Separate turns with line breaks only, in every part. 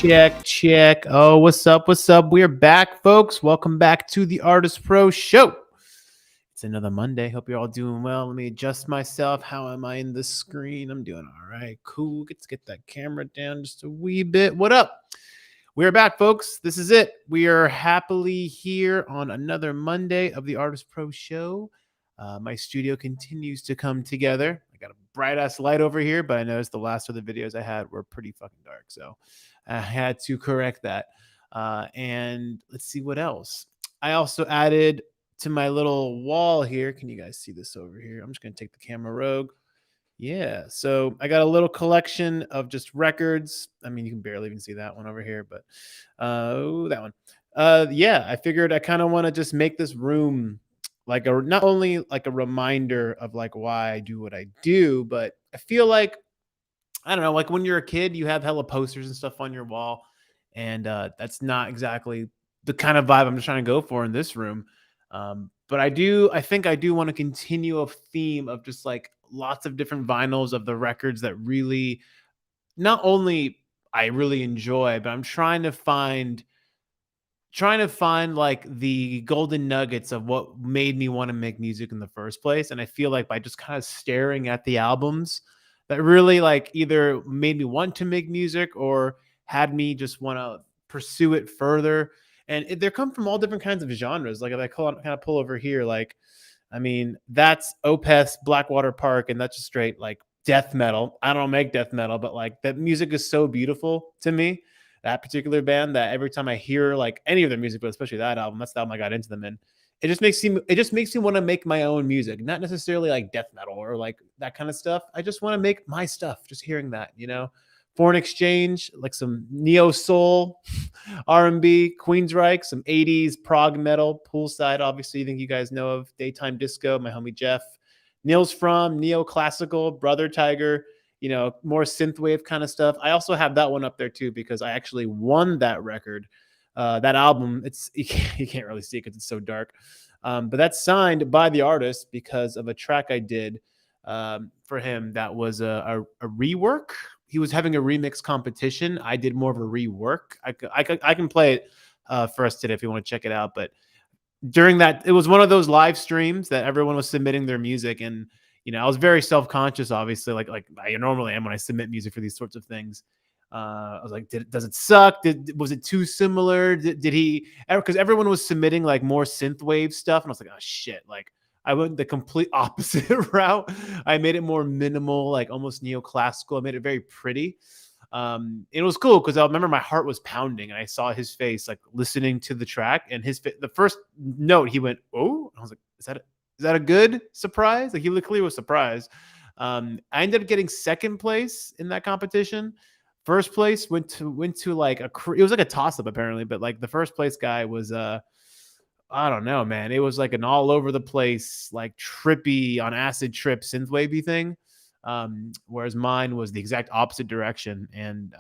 Check, check. Oh, what's up? What's up? We're back, folks. Welcome back to the Artist Pro Show. It's another Monday. Hope you're all doing well. Let me adjust myself. How am I in the screen? I'm doing all right. Cool. Let's get that camera down just a wee bit. What up? We're back, folks. This is it. We are happily here on another Monday of the Artist Pro Show. My studio continues to come together. I got a bright ass light over here, but I noticed the last of the videos I had were pretty fucking dark. So I had to correct that. And let's see what else. I also added to my little wall here. Can you guys see this over here? I'm just going to take the camera rogue. Yeah. So I got a little collection of just records. I mean, you can barely even see that one over here, but that one. Yeah, I figured I kind of want to just make this room like a not only like a reminder of like why I do what I do, but I feel like I don't know, like when you're a kid, you have hella posters and stuff on your wall, and that's not exactly the kind of vibe I'm just trying to go for in this room. But I think I do want to continue a theme of just like lots of different vinyls of the records that really not only I really enjoy, but I'm trying to find like the golden nuggets of what made me want to make music in the first place. And I feel like by just kind of staring at the albums that really like either made me want to make music or had me just want to pursue it further. And they come from all different kinds of genres. Like if I kind of pull over here, like, I mean, that's Opeth, Blackwater Park, and that's just straight like death metal. I don't make death metal, but like that music is so beautiful to me, that particular band, that every time I hear like any of their music, but especially that album, that's the album I got into them in. It just makes me want to make my own music, not necessarily like death metal or like that kind of stuff. I just want to make my stuff. Just hearing that, Foreign Exchange, like some neo soul, R&B, Queensryche, some 80s prog metal, Poolside, obviously, I think you guys know of, Daytime Disco, my homie Jeff, Nils Fromm, neoclassical, Brother Tiger, more synthwave kind of stuff. I also have that one up there too because I actually won that record, that album. It's you can't really see it because it's so dark, but that's signed by the artist because of a track I did for him that was a rework. He was having a remix competition. I did more of a rework. I can play it for us today if you want to check it out. But during that, it was one of those live streams that everyone was submitting their music, and I was very self-conscious, obviously, like I normally am when I submit music for these sorts of things. I was like, does it suck? Was it too similar? Did he? Because everyone was submitting like more synthwave stuff, and I was like, oh shit, like I went the complete opposite route. I made it more minimal, like almost neoclassical. I made it very pretty. It was cool because I remember my heart was pounding and I saw his face like listening to the track, and the first note he went, "Oh," I was like, is that a good surprise?" Like he clearly was surprised. I ended up getting second place in that competition. First place went to like it was like a toss up apparently, but like the first place guy was I don't know, man. It was like an all over the place, like trippy on acid trip synthwavy thing. Whereas mine was the exact opposite direction. And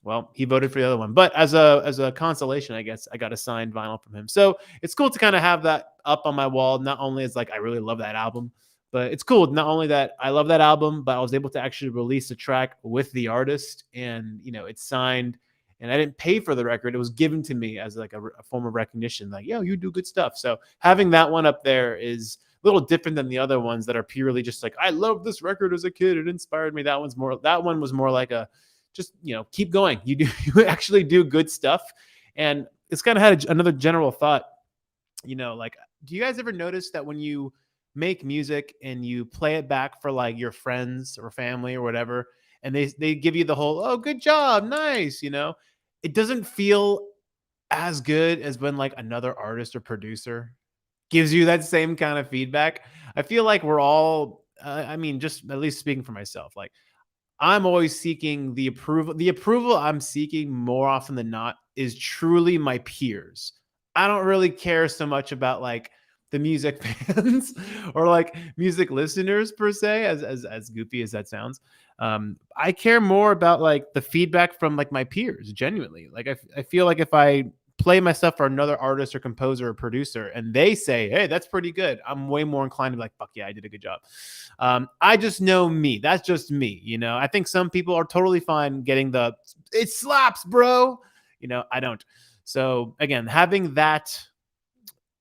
well, he voted for the other one. But as a consolation, I guess I got a signed vinyl from him. So it's cool to kind of have that up on my wall. Not only is like I really love that album, but it's cool. Not only that I love that album, but I was able to actually release a track with the artist, and it's signed. And I didn't pay for the record. It was given to me as like a form of recognition. Like, yo, you do good stuff. So having that one up there is a little different than the other ones that are purely just like, I love this record as a kid. It inspired me. That one was more like a, just, keep going. You actually do good stuff. And it's kind of had another general thought, like, do you guys ever notice that when you make music and you play it back for like your friends or family or whatever, and they give you the whole, oh, good job, nice, it doesn't feel as good as when like another artist or producer gives you that same kind of feedback. I feel like we're all, I mean, just at least speaking for myself, like I'm always seeking the approval. The approval I'm seeking more often than not is truly my peers. I don't really care so much about like the music fans or like music listeners per se, as goofy as that sounds. I care more about like the feedback from like my peers, genuinely. Like I feel like if I play my stuff for another artist or composer or producer and they say, hey, that's pretty good, I'm way more inclined to be like, fuck yeah, I did a good job. I just know me. That's just me. I think some people are totally fine getting the it slaps, bro. I don't. So again, having that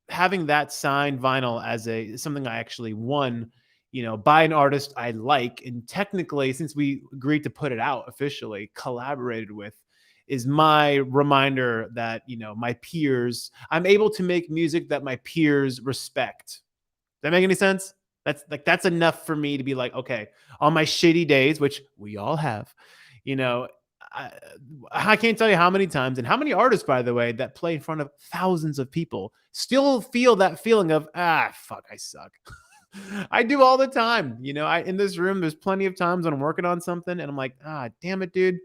signed vinyl as a something I actually won, by an artist I like, and technically, since we agreed to put it out officially, collaborated with, is my reminder that my peers. I'm able to make music that my peers respect. Does that make any sense? That's enough for me to be like, okay, on my shitty days, which we all have, you know, I, I can't tell you how many times and how many artists, by the way, that play in front of thousands of people still feel that feeling of fuck, I suck. I do all the time. I in this room, there's plenty of times when I'm working on something and I'm like, damn it, dude,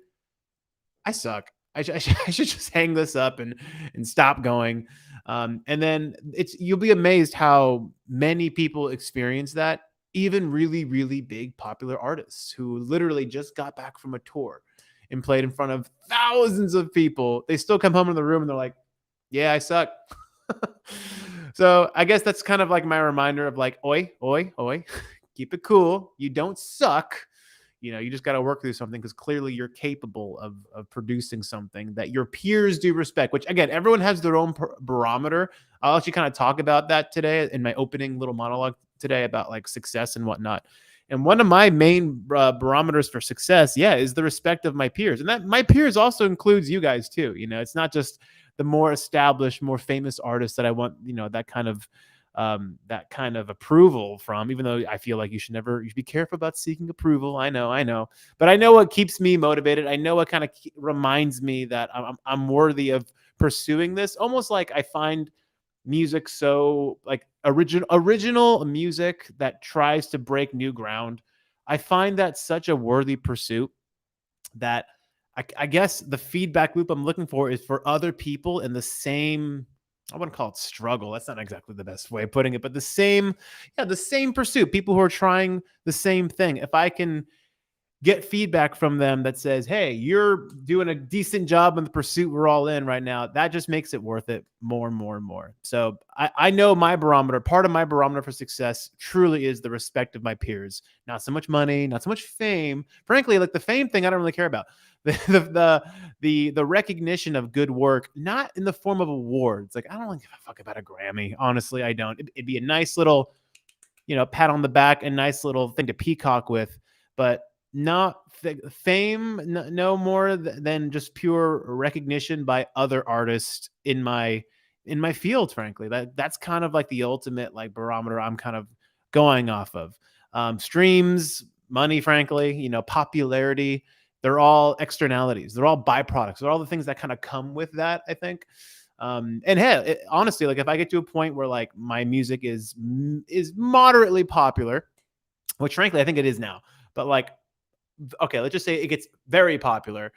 I suck. I should just hang this up and stop going. And then you'll be amazed how many people experience that. Even really, really big popular artists who literally just got back from a tour and played in front of thousands of people, they still come home in the room and they're like, "Yeah, I suck." So I guess that's kind of like my reminder of like, oi, oi, oi, keep it cool. You don't suck. You just got to work through something because clearly you're capable of producing something that your peers do respect, which again, everyone has their own barometer. I'll actually kind of talk about that today in my opening little monologue today about like success and whatnot. And one of my main barometers for success, yeah, is the respect of my peers. And that my peers also includes you guys too. It's not just the more established, more famous artists that I want, that kind of approval from, even though I feel like you should be careful about seeking approval. I know, but I know what keeps me motivated. I know what kind of reminds me that I'm worthy of pursuing this. Almost like I find music so like original music that tries to break new ground. I find that such a worthy pursuit that I guess the feedback loop I'm looking for is for other people in the same. I wouldn't call it struggle. That's not exactly the best way of putting it, but the same pursuit. People who are trying the same thing. If I can get feedback from them that says, "Hey, you're doing a decent job in the pursuit we're all in right now," that just makes it worth it more and more and more. So I know my barometer, part of my barometer for success truly is the respect of my peers. Not so much money, not so much fame. Frankly, like the fame thing, I don't really care about. The recognition of good work, not in the form of awards. Like I don't give a fuck about a Grammy. Honestly, I don't. It'd be a nice little, pat on the back, a nice little thing to peacock with, but not fame, no more than just pure recognition by other artists in my field. Frankly, that's kind of like the ultimate like barometer I'm kind of going off of. Streams, money, frankly, popularity, they're all externalities, they're all byproducts, they're all the things that kind of come with that, I think. And hey, honestly, like if I get to a point where like my music is moderately popular, which frankly I think it is now, but like, okay, let's just say it gets very popular,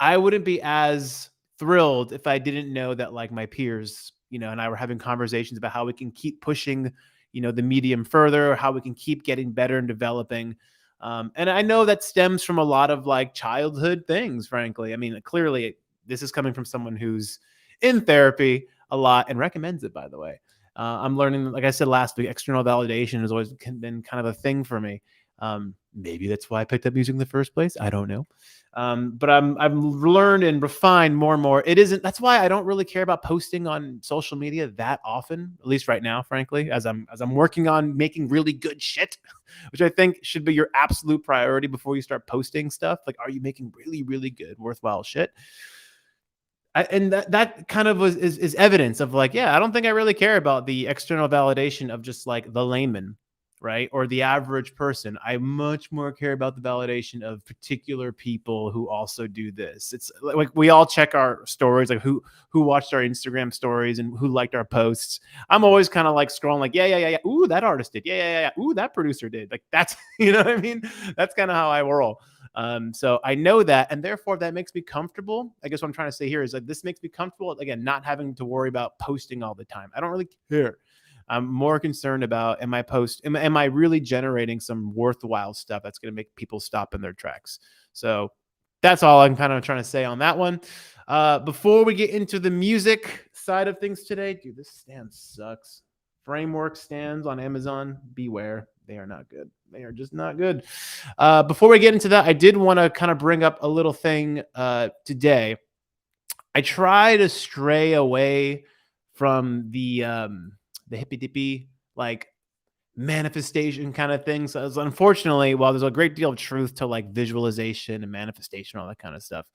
I wouldn't be as thrilled if I didn't know that like my peers, and I were having conversations about how we can keep pushing, the medium further, how we can keep getting better and developing. And I know that stems from a lot of like childhood things, frankly. I mean, clearly this is coming from someone who's in therapy a lot and recommends it, by the way. I'm learning, like I said last week, external validation has always been kind of a thing for me. Maybe that's why I picked up music in the first place. I don't know. But I've learned and refined more and more. It isn't. That's why I don't really care about posting on social media that often, at least right now, frankly, as I'm working on making really good shit, which I think should be your absolute priority before you start posting stuff. Like, are you making really, really good, worthwhile shit? And that kind of is evidence of like, yeah, I don't think I really care about the external validation of just like the layman, right? Or the average person. I much more care about the validation of particular people who also do this. It's like we all check our stories, like who watched our Instagram stories and who liked our posts. I'm always kind of like scrolling, like, yeah. Ooh, that artist did. Yeah. Ooh, that producer did. Like that's, you know what I mean? That's kind of how I roll. So I know that, and therefore that makes me comfortable. I guess what I'm trying to say here is like this makes me comfortable, again, not having to worry about posting all the time. I don't really care. I'm more concerned about am I really generating some worthwhile stuff that's going to make people stop in their tracks. So that's all I'm kind of trying to say on that one. Before we get into the music side of things today, dude, this stand sucks. Framework stands on Amazon, beware. They are not good. They are just not good. Before we get into that, I did want to kind of bring up a little thing today. I try to stray away from the hippy dippy like manifestation kind of thing. So unfortunately, while there's a great deal of truth to like visualization and manifestation, all that kind of stuff,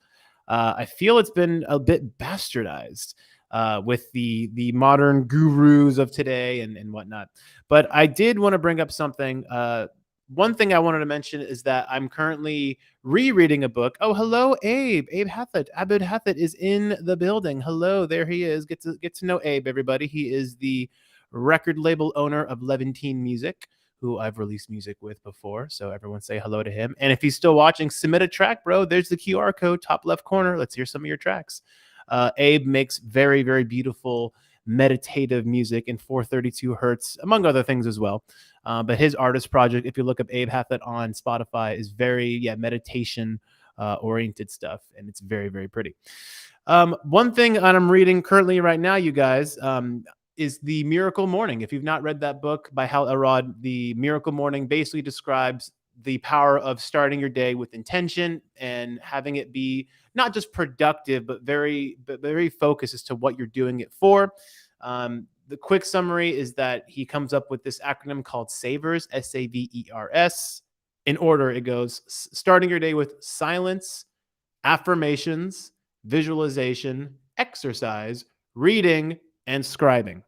I feel it's been a bit bastardized with the modern gurus of today and whatnot. But I did want to bring up something. One thing I wanted to mention is that I'm currently rereading a book. Oh, hello, Abe. Abe Hathett. Abed Hathett is in the building. Hello, there he is. Get to know Abe, everybody. He is the record label owner of Levantine Music, who I've released music with before. So everyone say hello to him. And if he's still watching, submit a track, bro. There's the QR code, top left corner. Let's hear some of your tracks. Abe makes very, very beautiful meditative music in 432 hertz, among other things as well. But his artist project, if you look up Abe Hathett on Spotify, is very, meditation oriented stuff. And it's very, very pretty. One thing I'm reading currently right now, you guys, is The Miracle Morning. If you've not read that book by Hal Elrod, The Miracle Morning basically describes the power of starting your day with intention and having it be not just productive, but very focused as to what you're doing it for. The quick summary is that he comes up with this acronym called SAVERS, SAVERS. In order, it goes starting your day with silence, affirmations, visualization, exercise, reading, and scribing.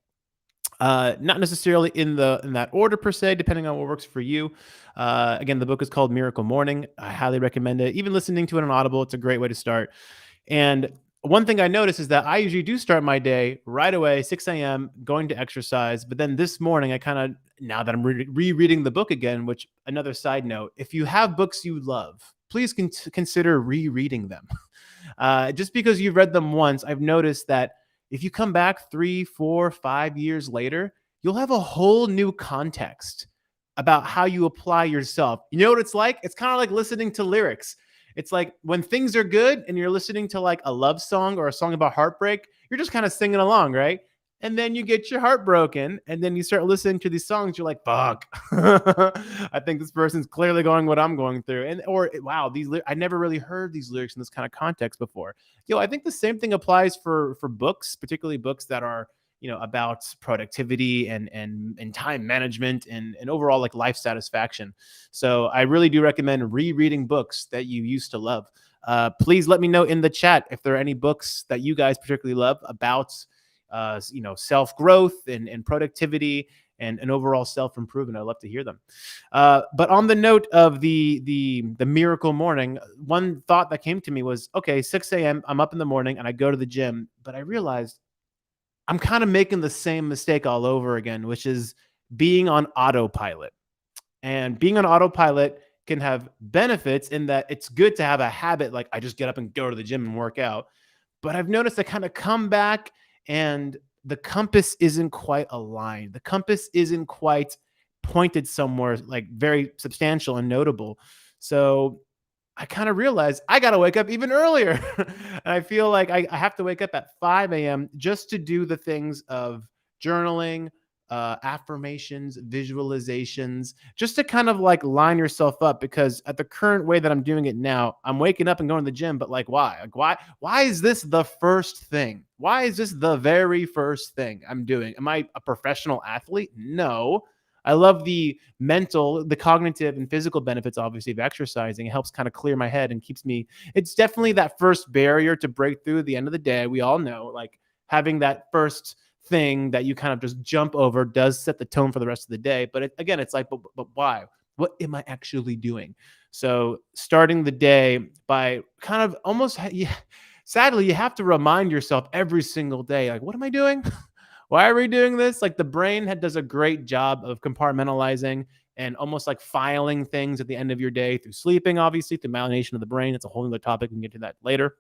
Not necessarily in that order per se, depending on what works for you. Again, the book is called Miracle Morning. I highly recommend it. Even listening to it on Audible, it's a great way to start. And one thing I notice is that I usually do start my day right away, 6 a.m., going to exercise. But then this morning, I kind of, now that I'm rereading the book again, which another side note, if you have books you love, please consider rereading them. Just because you've read them once, I've noticed that if you come back 3, 4, 5 years later, you'll have a whole new context about how you apply yourself. You know what it's like? It's kind of like listening to lyrics. It's like when things are good and you're listening to like a love song or a song about heartbreak, you're just kind of singing along, right? And then you get your heart broken and then you start listening to these songs. You're like, fuck, I think this person's clearly going what I'm going through. And, or wow, I never really heard these lyrics in this kind of context before. I think the same thing applies for books, particularly books that are, about productivity and time management and overall like life satisfaction. So I really do recommend rereading books that you used to love. Please let me know in the chat if there are any books that you guys particularly love about self-growth and productivity and overall self-improvement. I'd love to hear them. But on the note of the Miracle Morning, one thought that came to me was, okay, 6 a.m., I'm up in the morning and I go to the gym, but I realized I'm kind of making the same mistake all over again, which is being on autopilot. And being on autopilot can have benefits in that it's good to have a habit like I just get up and go to the gym and work out. But I've noticed I kind of come back and the compass isn't quite aligned. The compass isn't quite pointed somewhere like very substantial and notable. So I kind of realized I got to wake up even earlier. And I feel like I have to wake up at 5 a.m. just to do the things of journaling, affirmations, visualizations, just to kind of like line yourself up. Because at the current way that I'm doing it now, I'm waking up and going to the gym, but like, why? Like, why is this the first thing? Why is this the very first thing I'm doing? Am I a professional athlete? No. I love the mental, the cognitive and physical benefits, obviously, of exercising. It helps kind of clear my head and keeps me, it's definitely that first barrier to break through at the end of the day. We all know like having that first thing that you kind of just jump over does set the tone for the rest of the day. But again, it's like, but why? What am I actually doing? So starting the day by kind of almost, sadly, you have to remind yourself every single day, like, what am I doing? Why are we doing this? Like the brain does a great job of compartmentalizing and almost like filing things at the end of your day through sleeping, obviously, through myelination of the brain. It's a whole other topic. We can get to that later.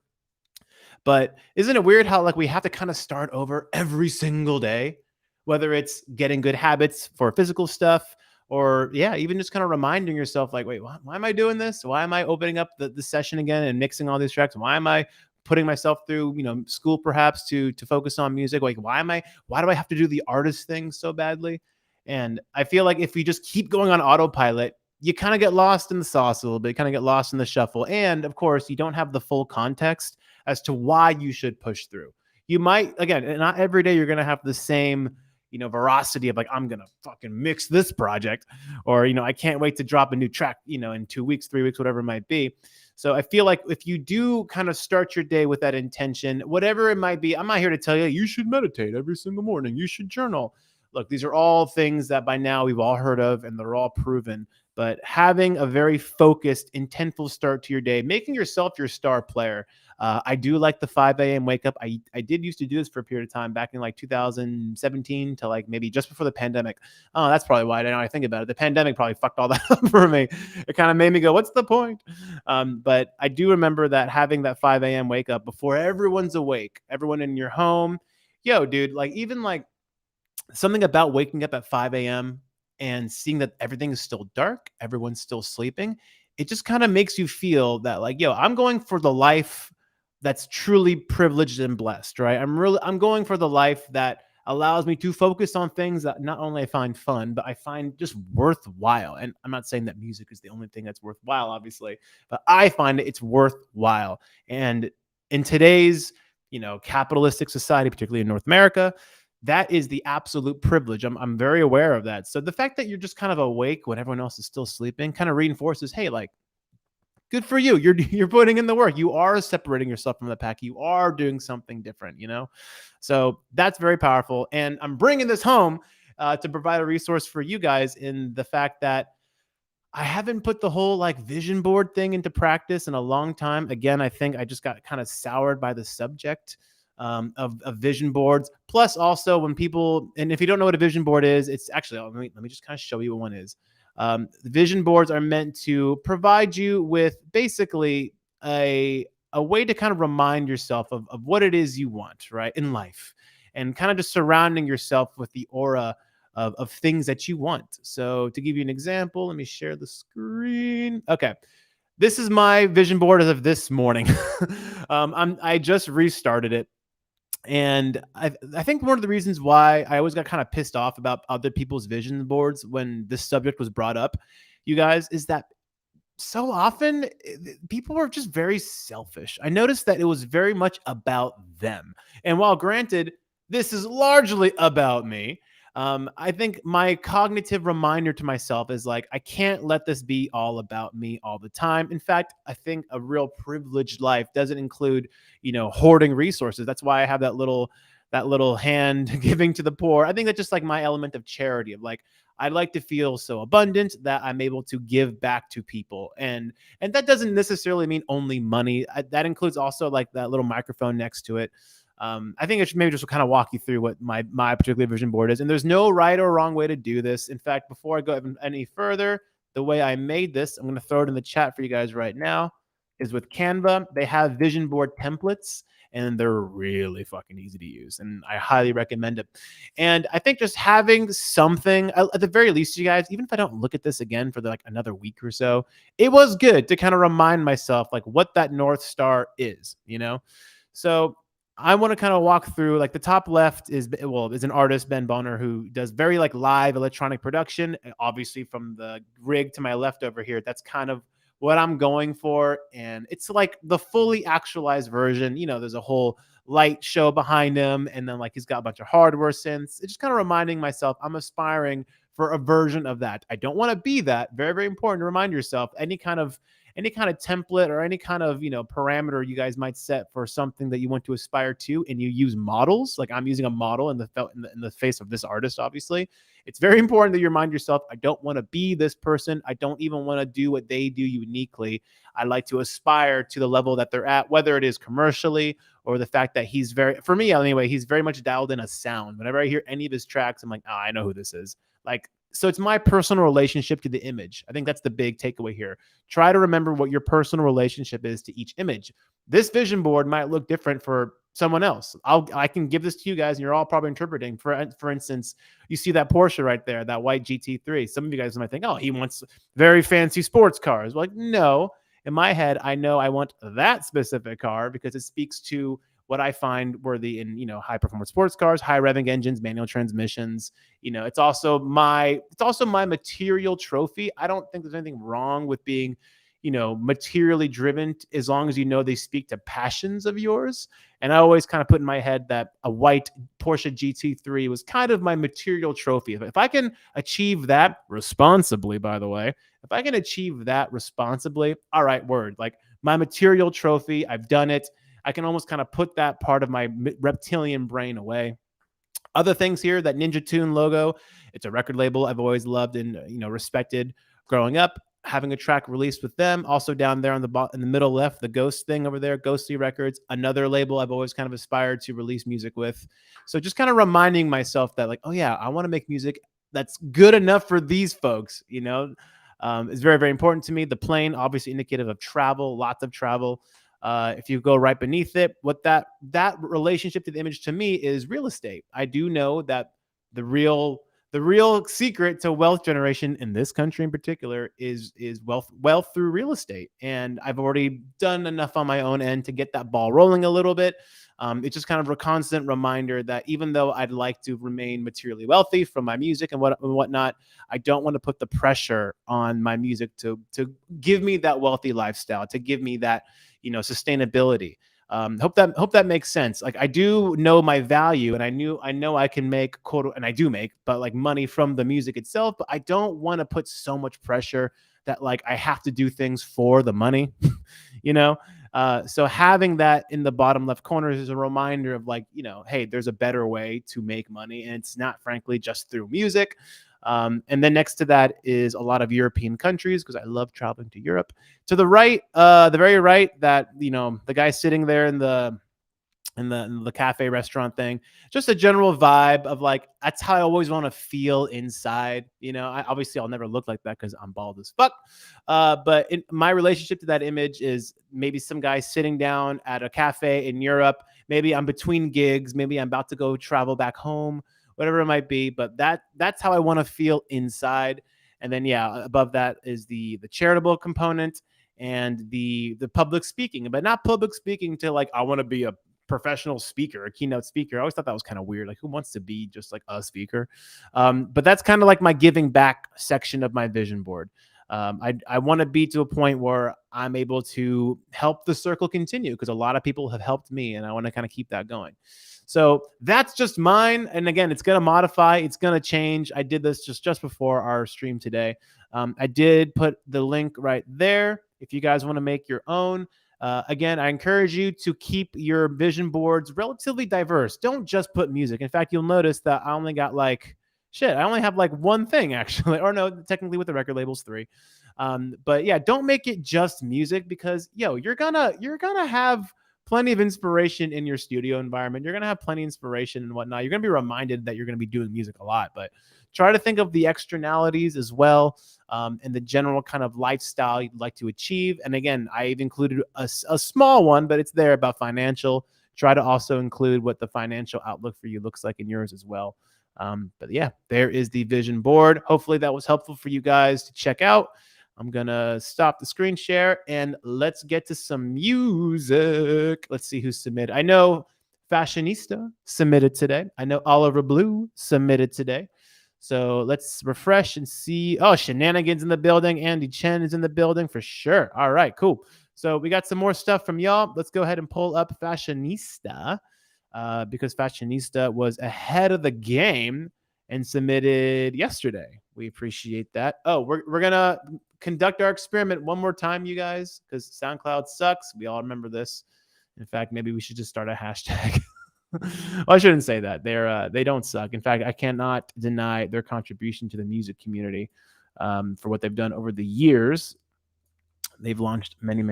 But isn't it weird how like we have to kind of start over every single day, whether it's getting good habits for physical stuff or even just kind of reminding yourself like, wait, why am I doing this? Why am I opening up the session again and mixing all these tracks? Why am I putting myself through, school perhaps to focus on music? Like, why do I have to do the artist thing so badly? And I feel like if you just keep going on autopilot, you kind of get lost in the sauce a little bit, kind of get lost in the shuffle. And of course, you don't have the full context as to why you should push through. You might, again, not every day you're going to have the same, veracity of like, I'm going to fucking mix this project, or, I can't wait to drop a new track, in 2 weeks, 3 weeks, whatever it might be. So I feel like if you do kind of start your day with that intention, whatever it might be, I'm not here to tell you, you should meditate every single morning, you should journal. Look, these are all things that by now we've all heard of and they're all proven. But having a very focused, intentful start to your day, making yourself your star player. I do like the 5 a.m. wake up. I did used to do this for a period of time back in like 2017 to like maybe just before the pandemic. Oh, that's probably why I think about it. The pandemic probably fucked all that up for me. It kind of made me go, what's the point? But I do remember that having that 5 a.m. wake up before everyone's awake, everyone in your home. Yo, dude, like even like something about waking up at 5 a.m. and seeing that everything is still dark, everyone's still sleeping, it just kind of makes you feel that like, yo, I'm going for the life that's truly privileged and blessed, right? I'm going for the life that allows me to focus on things that not only I find fun, but I find just worthwhile. And I'm not saying that music is the only thing that's worthwhile, obviously, but I find it's worthwhile. And in today's, capitalistic society, particularly in North America, that is the absolute privilege. I'm very aware of that. So the fact that you're just kind of awake when everyone else is still sleeping kind of reinforces, hey, like, good for you. You're putting in the work. You are separating yourself from the pack. You are doing something different. So that's very powerful. And I'm bringing this home to provide a resource for you guys in the fact that I haven't put the whole like vision board thing into practice in a long time. Again, I think I just got kind of soured by the subject of vision boards. Plus, also when people, and if you don't know what a vision board is, it's actually, let me just kind of show you what one is. The vision boards are meant to provide you with basically a way to kind of remind yourself of what it is you want, right, in life, and kind of just surrounding yourself with the aura of things that you want. So to give you an example, let me share the screen. Okay. This is my vision board as of this morning. I just restarted it. And I think one of the reasons why I always got kind of pissed off about other people's vision boards when this subject was brought up, you guys, is that so often people are just very selfish. I noticed that it was very much about them. And while granted, this is largely about me, I think my cognitive reminder to myself is like, I can't let this be all about me all the time. In fact, I think a real privileged life doesn't include, hoarding resources. That's why I have that little hand giving to the poor. I think that's just like my element of charity of like, I'd like to feel so abundant that I'm able to give back to people. And that doesn't necessarily mean only money. That includes also like that little microphone next to it. I think I should maybe just kind of walk you through what my particular vision board is. And there's no right or wrong way to do this. In fact, before I go any further, the way I made this, I'm going to throw it in the chat for you guys right now, is with Canva. They have vision board templates and they're really fucking easy to use. And I highly recommend it. And I think just having something, at the very least, you guys, even if I don't look at this again for like another week or so, it was good to kind of remind myself like what that North Star is. So I want to kind of walk through like the top left is an artist, Ben Bonner, who does very like live electronic production. Obviously from the rig to my left over here, that's kind of what I'm going for. And it's like the fully actualized version. There's a whole light show behind him. And then like he's got a bunch of hardware synths. It's just kind of reminding myself I'm aspiring for a version of that. I don't want to be that. Very, very important to remind yourself any kind of template or any kind of parameter you guys might set for something that you want to aspire to, and you use models like I'm using a model in the face of this artist. Obviously, it's very important that you remind yourself, I don't want to be this person. I don't even want to do what they do uniquely. I like to aspire to the level that they're at, whether it is commercially or the fact that for me anyway, he's very much dialed in a sound. Whenever I hear any of his tracks, I'm like, oh, I know who this is. Like, so it's my personal relationship to the image. I think that's the big takeaway here. Try to remember what your personal relationship is to each image. This vision board might look different for someone else. I can give this to you guys and you're all probably interpreting. For instance, you see that Porsche right there, that white GT3. Some of you guys might think, oh, he wants very fancy sports cars. Like, no, in my head, I know I want that specific car because it speaks to what I find worthy in, high performance sports cars, high revving engines, manual transmissions. It's also my material trophy. I don't think there's anything wrong with being, materially driven, as long as they speak to passions of yours. And I always kind of put in my head that a white Porsche GT3 was kind of my material trophy. If I can achieve that responsibly, by the way, if I can achieve that responsibly, all right, word. Like, my material trophy, I've done it. I can almost kind of put that part of my reptilian brain away. Other things here, that Ninja Tune logo, it's a record label I've always loved and respected growing up. Having a track released with them, also down there on in the middle left, the Ghost thing over there, Ghostly Records, another label I've always kind of aspired to release music with. So just kind of reminding myself that, like, oh yeah, I want to make music that's good enough for these folks. Is very, very important to me. The plane, obviously indicative of travel, lots of travel. If you go right beneath it, what that relationship to the image to me is real estate. I do know that the real secret to wealth generation in this country in particular is wealth through real estate. And I've already done enough on my own end to get that ball rolling a little bit. It's just kind of a constant reminder that even though I'd like to remain materially wealthy from my music and whatnot, I don't want to put the pressure on my music to give me that wealthy lifestyle, to give me that sustainability. Hope that makes sense. Like, I do know my value, and I know I can make quote, and I do make, but like, money from the music itself. But I don't want to put so much pressure that, like, I have to do things for the money, you know. So having that in the bottom left corner is a reminder of, like, hey, there's a better way to make money, and it's not, frankly, just through music. And then next to that is a lot of European countries, because I love traveling to Europe. To the right, the very right, that the guy sitting there in the cafe restaurant thing, just a general vibe of, like, that's how I always want to feel inside. Obviously I'll never look like that because I'm bald as fuck. But my relationship to that image is maybe some guy sitting down at a cafe in Europe. Maybe I'm between gigs. Maybe I'm about to go travel back home, whatever it might be. But that's how I want to feel inside. And then, yeah, above that is the charitable component and the public speaking, but not public speaking to, like, I want to be a professional speaker, a keynote speaker. I always thought that was kind of weird. Like, who wants to be just like a speaker? But that's kind of like my giving back section of my vision board. I want to be to a point where I'm able to help the circle continue, because a lot of people have helped me, and I want to kind of keep that going. So that's just mine. And again, it's going to modify. It's going to change. I did this just before our stream today. I did put the link right there if you guys want to make your own. Again, I encourage you to keep your vision boards relatively diverse. Don't just put music. In fact, you'll notice that I only got I only have like one thing, actually, or no, technically with the record labels, 3. But yeah, don't make it just music, because you're gonna have plenty of inspiration in your studio environment. You're gonna have plenty of inspiration and whatnot. You're gonna be reminded that you're gonna be doing music a lot, but try to think of the externalities as well, and the general kind of lifestyle you'd like to achieve. And again, I've included a small one, but it's there, about financial. Try to also include what the financial outlook for you looks like in yours as well. But yeah, there is the vision board. Hopefully that was helpful for you guys to check out. I'm going to stop the screen share and let's get to some music. Let's see who submitted. I know Fashionista submitted today. I know Oliver Blue submitted today. So let's refresh and see. Oh, Shenanigans in the building. Andy Chen is in the building for sure. All right, cool. So we got some more stuff from y'all. Let's go ahead and pull up Fashionista, because Fashionista was ahead of the game and submitted yesterday. We appreciate that. Oh, we're going to conduct our experiment one more time, you guys, because SoundCloud sucks. We all remember this. In fact, maybe we should just start a hashtag. Well, I shouldn't say that. They don't suck. In fact, I cannot deny their contribution to the music community, for what they've done over the years. They've launched many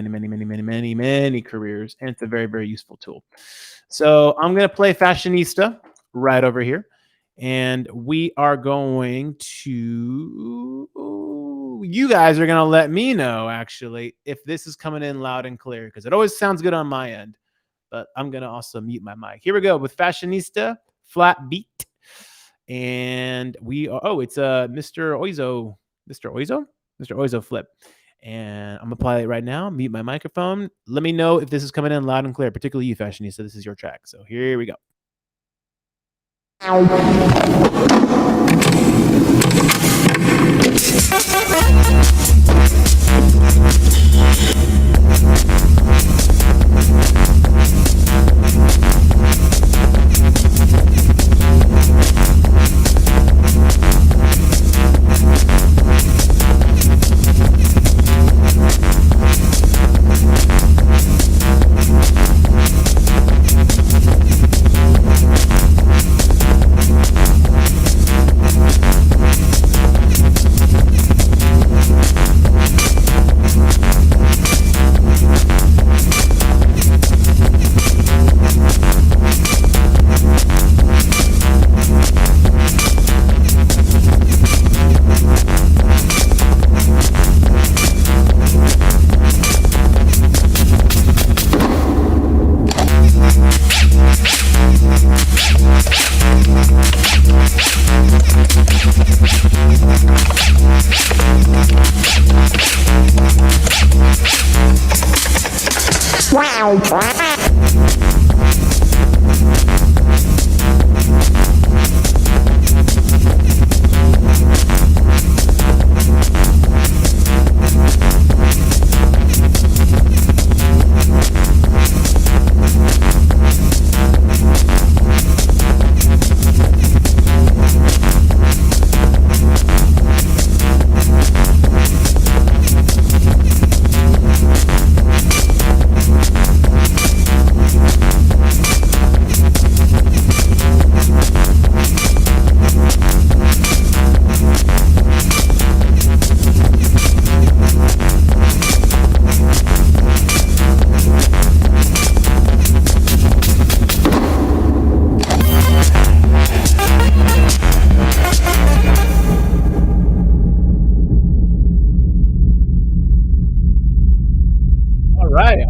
careers, and it's a very, very useful tool. So I'm going to play Fashionista right over here, and we are going to... You guys are going to let me know, actually, if this is coming in loud and clear, because it always sounds good on my end. But I'm going to also mute my mic. Here we go with Fashionista, Flat Beat. And we are... Oh, it's Mr. Oizo. Mr. Oizo? Mr. Oizo Flip. And I'm gonna play it right now. Mute my microphone. Let me know if this is coming in loud and clear, particularly you, Fashionista. This is your track. So here we go.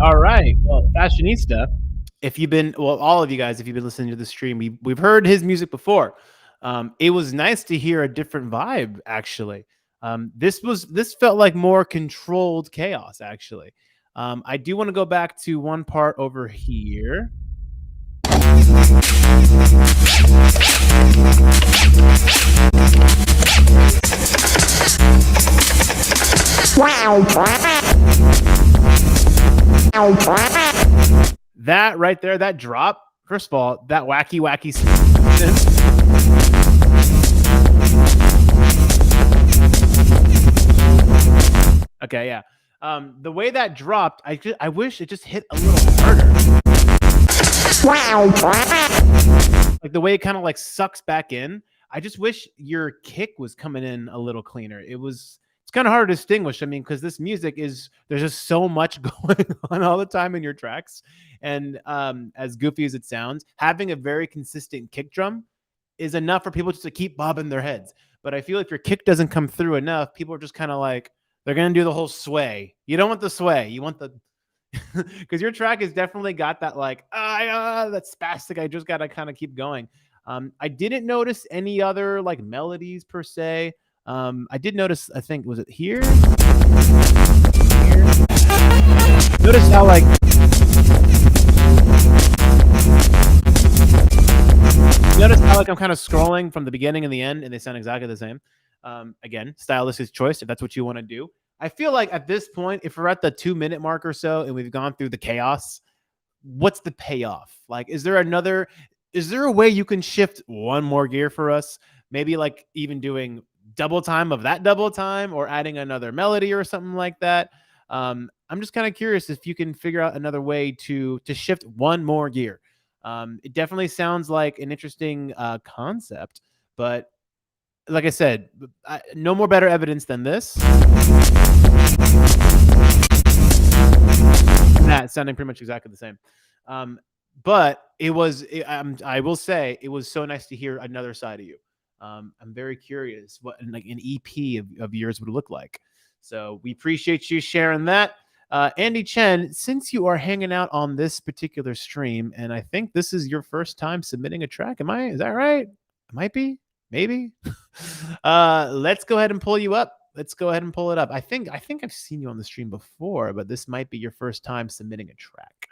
All right. Well, Fashionista, if you've been, well, all of you guys, if you've been listening to the stream, we've heard his music before. It was nice to hear a different vibe, actually. This felt like more controlled chaos, actually. I do want to go back to one part over here. That right there, that drop. First of all, that wacky okay, yeah. The way that dropped, I wish it just hit a little harder. Like the way it kind of like sucks back in. I just wish your kick was coming in a little cleaner. It's kind of hard to distinguish. I mean, because this music is there's just so much going on all the time in your tracks. And as goofy as it sounds, having a very consistent kick drum is enough for people just to keep bobbing their heads. But I feel if your kick doesn't come through enough, people are just kind of like they're gonna do the whole sway. You don't want the sway. You want the because your track has definitely got that like that spastic. I just gotta kind of keep going. I didn't notice any other like melodies per se. I did notice. I think was it here? Here. Notice how like. Notice how like I'm kind of scrolling from the beginning and the end, and they sound exactly the same. Again, stylistic choice if that's what you want to do. I feel like at this point, if we're at the 2 minute mark or so, and we've gone through the chaos, what's the payoff? Like, is there a way you can shift one more gear for us? Maybe like even doing double time of that double time or adding another melody or something like that. I'm just kind of curious if you can figure out another way to shift one more gear. It definitely sounds like an interesting concept, but like I said, no more better evidence than this. That sounding pretty much exactly the same. But I will say it was so nice to hear another side of you. I'm very curious what like an EP of yours would look like. So we appreciate you sharing that. Andy Chen, since you are hanging out on this particular stream, and I think this is your first time submitting a track, is that right? It might be, maybe. Let's go ahead and pull you up. Let's go ahead and pull it up. I think I've seen you on the stream before, but this might be your first time submitting a track.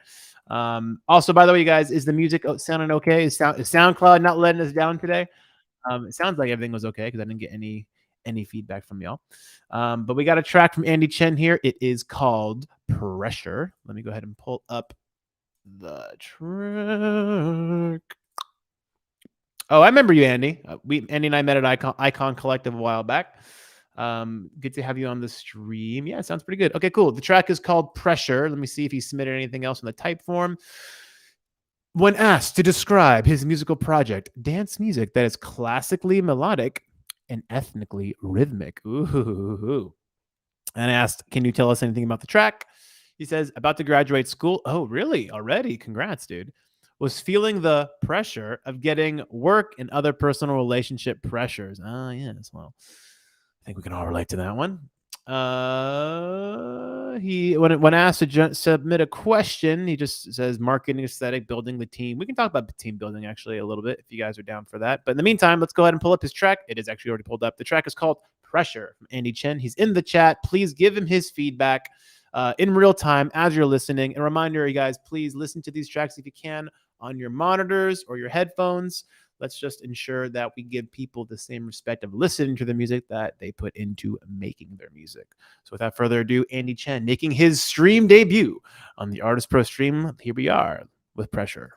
Also, by the way, you guys, is the music sounding okay? Is SoundCloud not letting us down today? It sounds like everything was okay because I didn't get any feedback from y'all. But we got a track from Andy Chen here. It is called Pressure. Let me go ahead and pull up the track. Oh, I remember you, Andy. Andy and I met at Icon Collective a while back. Good to have you on the stream. Yeah, sounds pretty good. Okay, cool. The track is called Pressure. Let me see if he submitted anything else in the type form. When asked to describe his musical project, dance music that is classically melodic and ethnically rhythmic. Ooh. And asked, can you tell us anything about the track? He says, about to graduate school. Oh, really? Already? Congrats, dude. Was feeling the pressure of getting work and other personal relationship pressures. Ah, yes. Well, I think we can all relate to that one. He when asked to submit a question, he just says marketing, aesthetic, building the team. We can talk about the team building actually a little bit if you guys are down for that. But in the meantime, let's go ahead and pull up his track. It is actually already pulled up. The track is called Pressure from Andy Chen. He's in the chat. Please give him his feedback in real time as you're listening. And a reminder, you guys, please listen to these tracks if you can on your monitors or your headphones. Let's just ensure that we give people the same respect of listening to the music that they put into making their music. So without further ado, Andy Chen making his stream debut on the Artist Pro stream. Here we are with Pressure.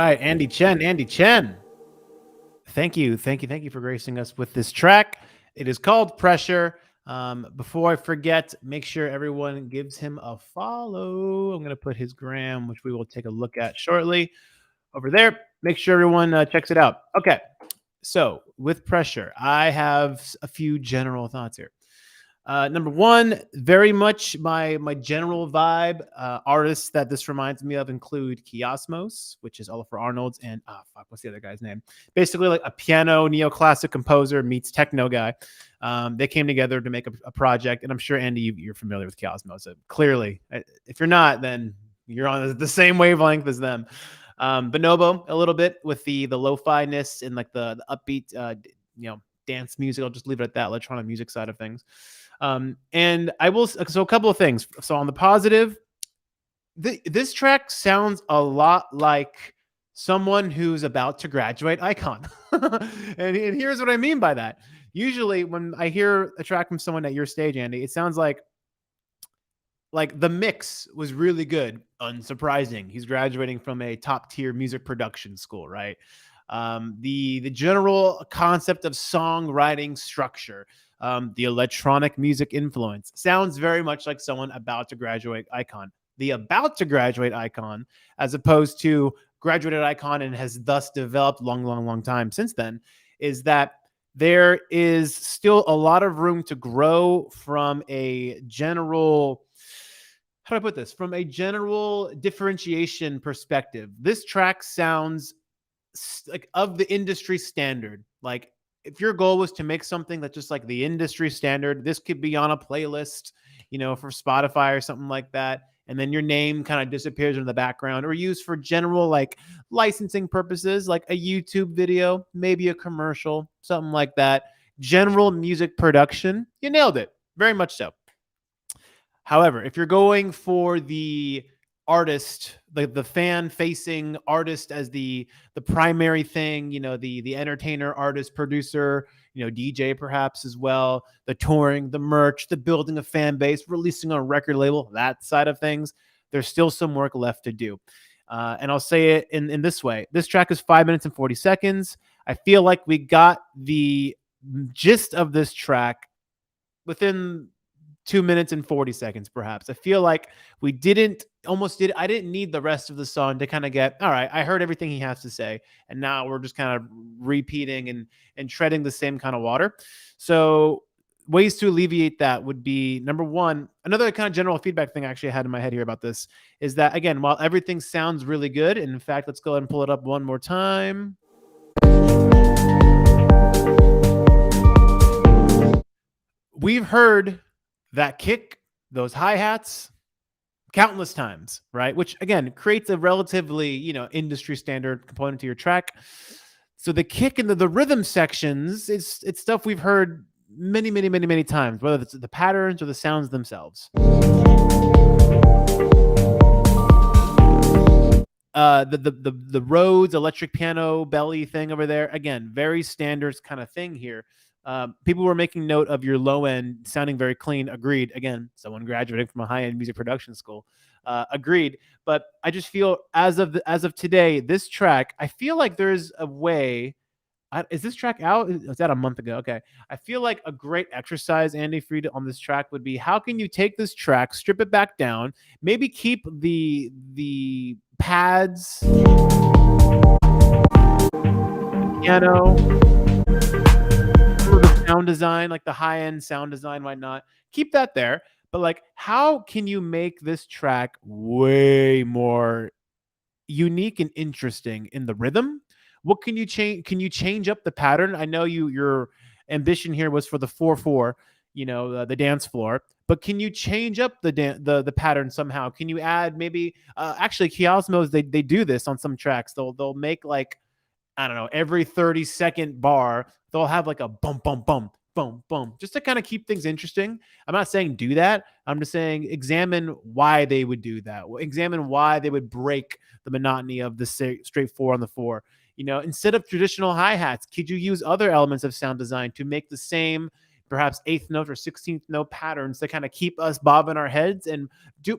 right, Andy Chen. Andy Chen. Thank you, thank you, thank you for gracing us with this track. It is called Pressure. Before I forget, make sure everyone gives him a follow. I'm going to put his gram, which we will take a look at shortly, over there. Make sure everyone checks it out. Okay, so with Pressure, I have a few general thoughts here. Number one, very much my general vibe. Artists that this reminds me of include Kiasmos, which is Oliver Arnold's, and what's the other guy's name? Basically, like a piano neoclassic composer meets techno guy. They came together to make a project, and I'm sure Andy, you're familiar with Kiasmos. So clearly, if you're not, then you're on the same wavelength as them. Bonobo a little bit with the lo-fi ness and like the upbeat, dance music. I'll just leave it at that, electronic music side of things. And I will, so a couple of things. So on the positive, this track sounds a lot like someone who's about to graduate Icon. And here's what I mean by that. Usually when I hear a track from someone at your stage, Andy, it sounds like the mix was really good. Unsurprising. He's graduating from a top tier music production school, right? The general concept of songwriting structure, the electronic music influence sounds very much like someone about to graduate Icon. The about to graduate Icon, as opposed to graduated Icon and has thus developed long time since then, is that there is still a lot of room to grow from a general, how do I put this? From a general differentiation perspective. This track sounds like of the industry standard. Like if your goal was to make something that's just like the industry standard, this could be on a playlist, for Spotify or something like that. And then your name kind of disappears in the background, or used for general like licensing purposes, like a YouTube video, maybe a commercial, something like that. General music production, you nailed it. Very much so. However, if you're going for the artist, the fan facing artist as the primary thing, the entertainer, artist, producer, DJ perhaps as well, the touring, the merch, the building a fan base, releasing on a record label, that side of things, there's still some work left to do. And I'll say it in this way. This track is 5 minutes and 40 seconds. I feel like we got the gist of this track within 2 minutes and 40 seconds, perhaps. I feel like I didn't need the rest of the song to kind of get, all right, I heard everything he has to say. And now we're just kind of repeating and treading the same kind of water. So ways to alleviate that would be, number one, another kind of general feedback thing I actually had in my head here about this is that, again, while everything sounds really good, and in fact, let's go ahead and pull it up one more time. We've heard that kick, those hi-hats, countless times, right? Which again creates a relatively, industry standard component to your track. So the kick and the rhythm sections, it's stuff we've heard many times, whether it's the patterns or the sounds themselves. The Rhodes electric piano belly thing over there, again, very standard kind of thing here. People were making note of your low end sounding very clean. Agreed. Again, someone graduating from a high end music production school. Agreed. But I just feel as of today, this track, I feel like there's a way. Is this track out? Was that a month ago? Okay. I feel like a great exercise, Andy, for you on this track would be, how can you take this track, strip it back down, maybe keep the pads, piano, the sound design, like the high-end sound design, why not? Keep that there. But like, how can you make this track way more unique and interesting in the rhythm? What can you change? Can you change up the pattern? I know your ambition here was for the 4/4, the dance floor, but can you change up the pattern somehow? Can you add maybe actually Kiosmos, they do this on some tracks. They'll make like, I don't know, every 30-second bar, they'll have like a bum, bum, bum, boom, boom, just to kind of keep things interesting. I'm not saying do that. I'm just saying examine why they would do that. Examine why they would break the monotony of the straight 4 on the 4. Instead of traditional hi-hats, could you use other elements of sound design to make the same, perhaps 8th note or 16th note patterns to kind of keep us bobbing our heads and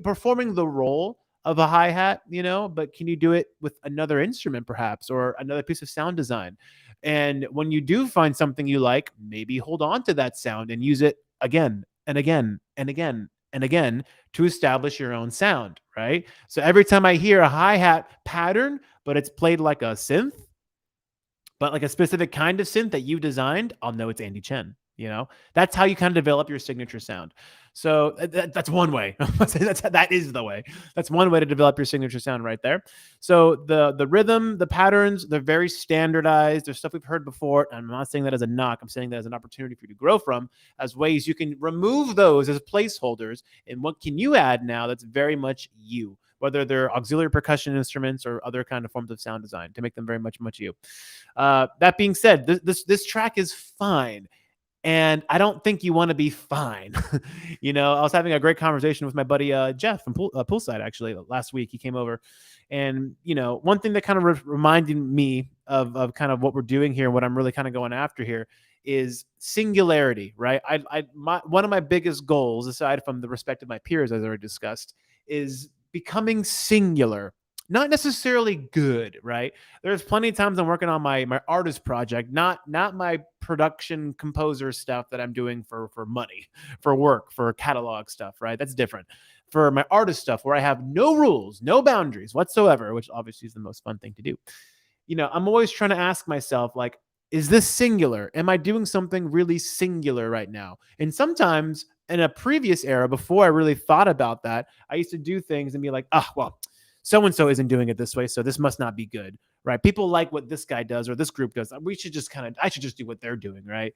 performing the role of a hi-hat, but can you do it with another instrument perhaps, or another piece of sound design? And when you do find something you like, maybe hold on to that sound and use it again and again and again and again to establish your own sound, right? So every time I hear a hi-hat pattern, but it's played like a synth, but like a specific kind of synth that you designed, I'll know it's Andy Chen. That's how you kind of develop your signature sound. So that's one way. That is the way. That's one way to develop your signature sound right there. So the rhythm, the patterns, they're very standardized. There's stuff we've heard before. And I'm not saying that as a knock. I'm saying that as an opportunity for you to grow from, as ways you can remove those as placeholders. And what can you add now that's very much you, whether they're auxiliary percussion instruments or other kind of forms of sound design, to make them very much you. That being said, this track is fine. And I don't think you want to be fine. I was having a great conversation with my buddy Jeff from Poolside, actually, last week. He came over. And, one thing that kind of reminded me of kind of what we're doing here, what I'm really kind of going after here, is singularity, right? One of my biggest goals, aside from the respect of my peers, as I already discussed, is becoming singular. Not necessarily good, right? There's plenty of times I'm working on my artist project, not my production composer stuff that I'm doing for money, for work, for catalog stuff, right? That's different. For my artist stuff, where I have no rules, no boundaries whatsoever, which obviously is the most fun thing to do. I'm always trying to ask myself, like, is this singular? Am I doing something really singular right now? And sometimes in a previous era, before I really thought about that, I used to do things and be like, well, so-and-so isn't doing it this way, so this must not be good, right? People like what this guy does or this group does. I should just do what they're doing, right?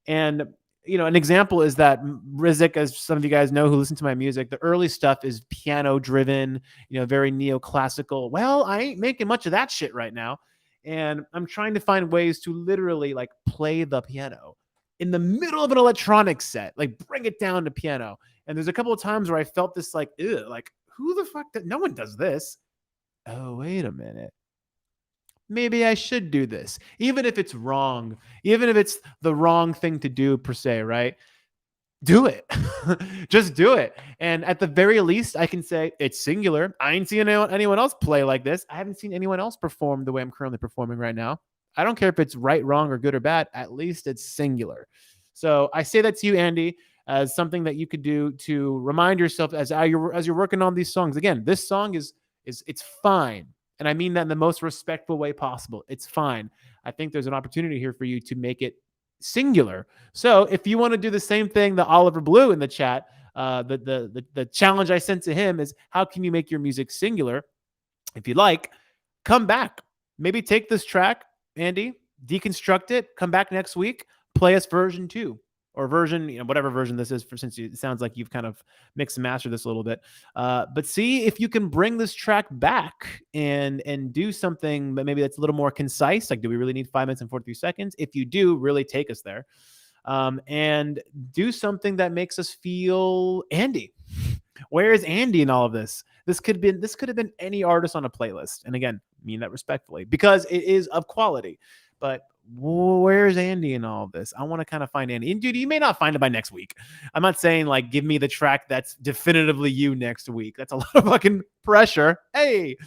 And, an example is that Rizik, as some of you guys know who listen to my music, the early stuff is piano driven, very neoclassical. Well, I ain't making much of that shit right now. And I'm trying to find ways to literally like play the piano in the middle of an electronic set, like bring it down to piano. And there's a couple of times where I felt this like, ew, like, who the fuck? No one does this. Oh, wait a minute. Maybe I should do this, even if it's wrong, even if it's the wrong thing to do per se, right? Do it. Just do it. And at the very least, I can say it's singular. I ain't seen anyone else play like this. I haven't seen anyone else perform the way I'm currently performing right now. I don't care if it's right, wrong, or good or bad. At least it's singular. So I say that to you, Andy, as something that you could do to remind yourself as you're working on these songs. Again, this song is it's fine. And I mean that in the most respectful way possible. It's fine. I think there's an opportunity here for you to make it singular. So if you want to do the same thing that Oliver Blue in the chat, the challenge I sent to him is, how can you make your music singular? If you like, come back. Maybe take this track, Andy, deconstruct it, come back next week, play us version 2 or version, whatever version this is, since it sounds like you've kind of mixed and mastered this a little bit. But see if you can bring this track back and do something that maybe that's a little more concise. Like, do we really need 5 minutes and 43 seconds? If you do, really take us there. And do something that makes us feel Andy. Where is Andy in all of this? This could have been any artist on a playlist. And again, I mean that respectfully, because it is of quality. But where's Andy in all of this? I want to kind of find Andy. And dude, you may not find it by next week. I'm not saying like give me the track that's definitively you next week. That's a lot of fucking pressure. Hey.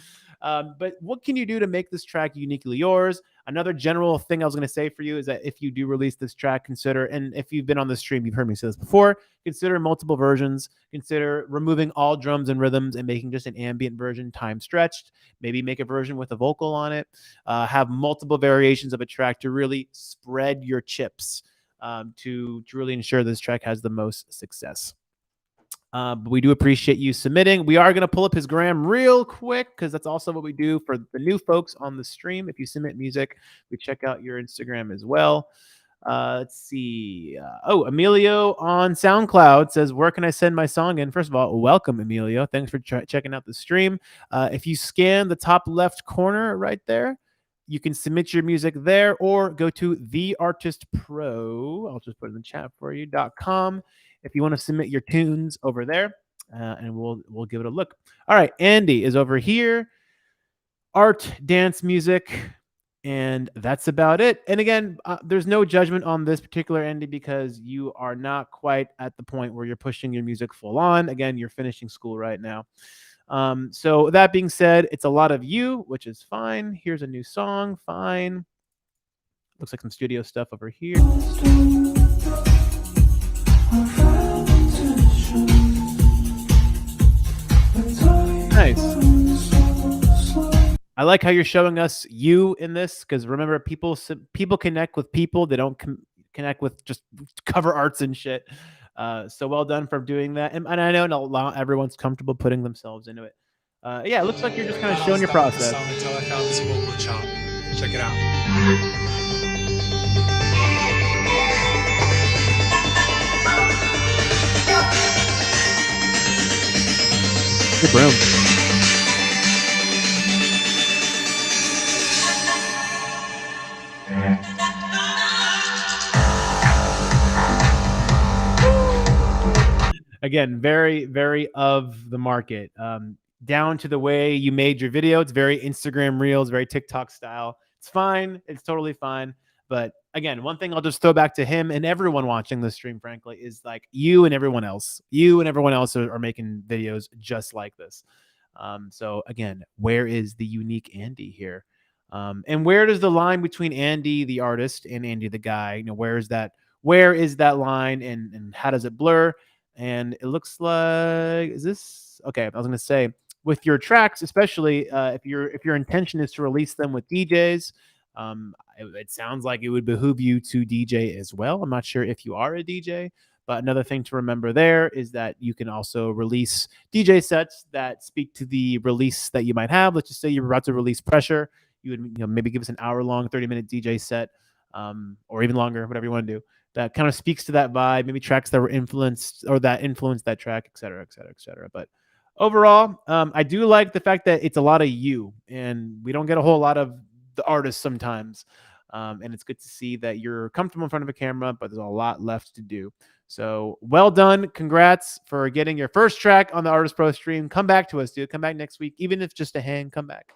But what can you do to make this track uniquely yours? Another general thing I was going to say for you is that if you do release this track, consider, and if you've been on the stream, you've heard me say this before, consider multiple versions. Consider removing all drums and rhythms and making just an ambient version, time stretched. Maybe make a version with a vocal on it. Have multiple variations of a track to really spread your chips, to really ensure this track has the most success. But we do appreciate you submitting. We are going to pull up his gram real quick, because that's also what we do for the new folks on the stream. If you submit music, we check out your Instagram as well. Let's see. Emilio on SoundCloud says, where can I send my song in? First of all, welcome, Emilio. Thanks for checking out the stream. If you scan the top left corner right there, you can submit your music there, or go to the ArtistPro. I'll just put it in the chat for you, .com. If you want to submit your tunes over there, and we'll give it a look. All right, Andy is over here. Art, dance, music, and that's about it. And again, there's no judgment on this particular Andy, because you are not quite at the point where you're pushing your music full on. Again, you're finishing school right now. So that being said, it's a lot of you, which is fine. Here's a new song, fine. Looks like some studio stuff over here. Nice. I like how you're showing us you in this, because remember, people connect with people. They don't connect with just cover arts and shit. So well done for doing that. And I know not everyone's comfortable putting themselves into it. Yeah, it looks like you're just kind of showing your process.
Until I found this vocal chop. Check it out.
Good room. Again, very, very of the market. Down to the way you made your video. It's very Instagram Reels, very TikTok style. It's fine. It's totally fine. But again, one thing I'll just throw back to him and everyone watching this stream, frankly, is like you and everyone else. You and everyone else are making videos just like this. So again, where is the unique Andy here? And where does the line between Andy the artist and Andy the guy, where is that line, and how does it blur? And it looks like, is this okay? I was gonna say, with your tracks, especially if your intention is to release them with DJs, it sounds like it would behoove you to DJ as well. I'm not sure if you are a DJ, but another thing to remember there is that you can also release DJ sets that speak to the release that you might have. Let's just say you're about to release Pressure. You would maybe give us an hour-long, 30-minute DJ set, or even longer, whatever you want to do. That kind of speaks to that vibe, maybe tracks that were influenced or that influenced that track, et cetera, et cetera, et cetera. But overall, I do like the fact that it's a lot of you, and we don't get a whole lot of the artists sometimes. And it's good to see that you're comfortable in front of a camera, but there's a lot left to do. So well done. Congrats for getting your first track on the ArtistPro stream. Come back to us, dude. Come back next week. Even if just a hand, come back.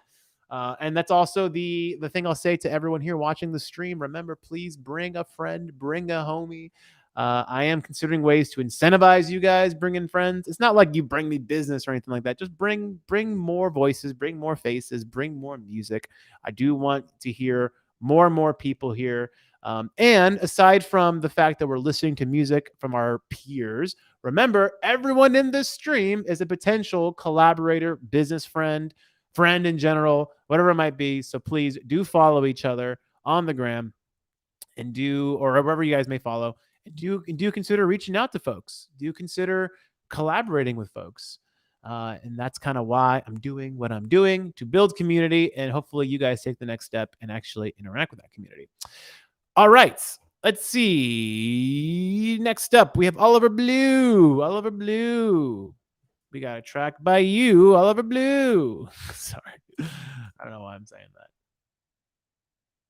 And that's also the thing I'll say to everyone here watching the stream. Remember, please bring a friend, bring a homie. I am considering ways to incentivize you guys bringing friends. It's not like you bring me business or anything like that. Just bring more voices, bring more faces, bring more music. I do want to hear more and more people here. And aside from the fact that we're listening to music from our peers, remember, everyone in this stream is a potential collaborator, business friend in general, whatever it might be. So please do follow each other on the gram and or wherever you guys may follow. And do consider reaching out to folks. Do consider collaborating with folks. And that's kind of why I'm doing what I'm doing, to build community. And hopefully you guys take the next step and actually interact with that community. All right. Let's see. Next up, we have Oliver Blue. Oliver Blue. We got a track by you, Oliver Blue. Sorry. I don't know why I'm saying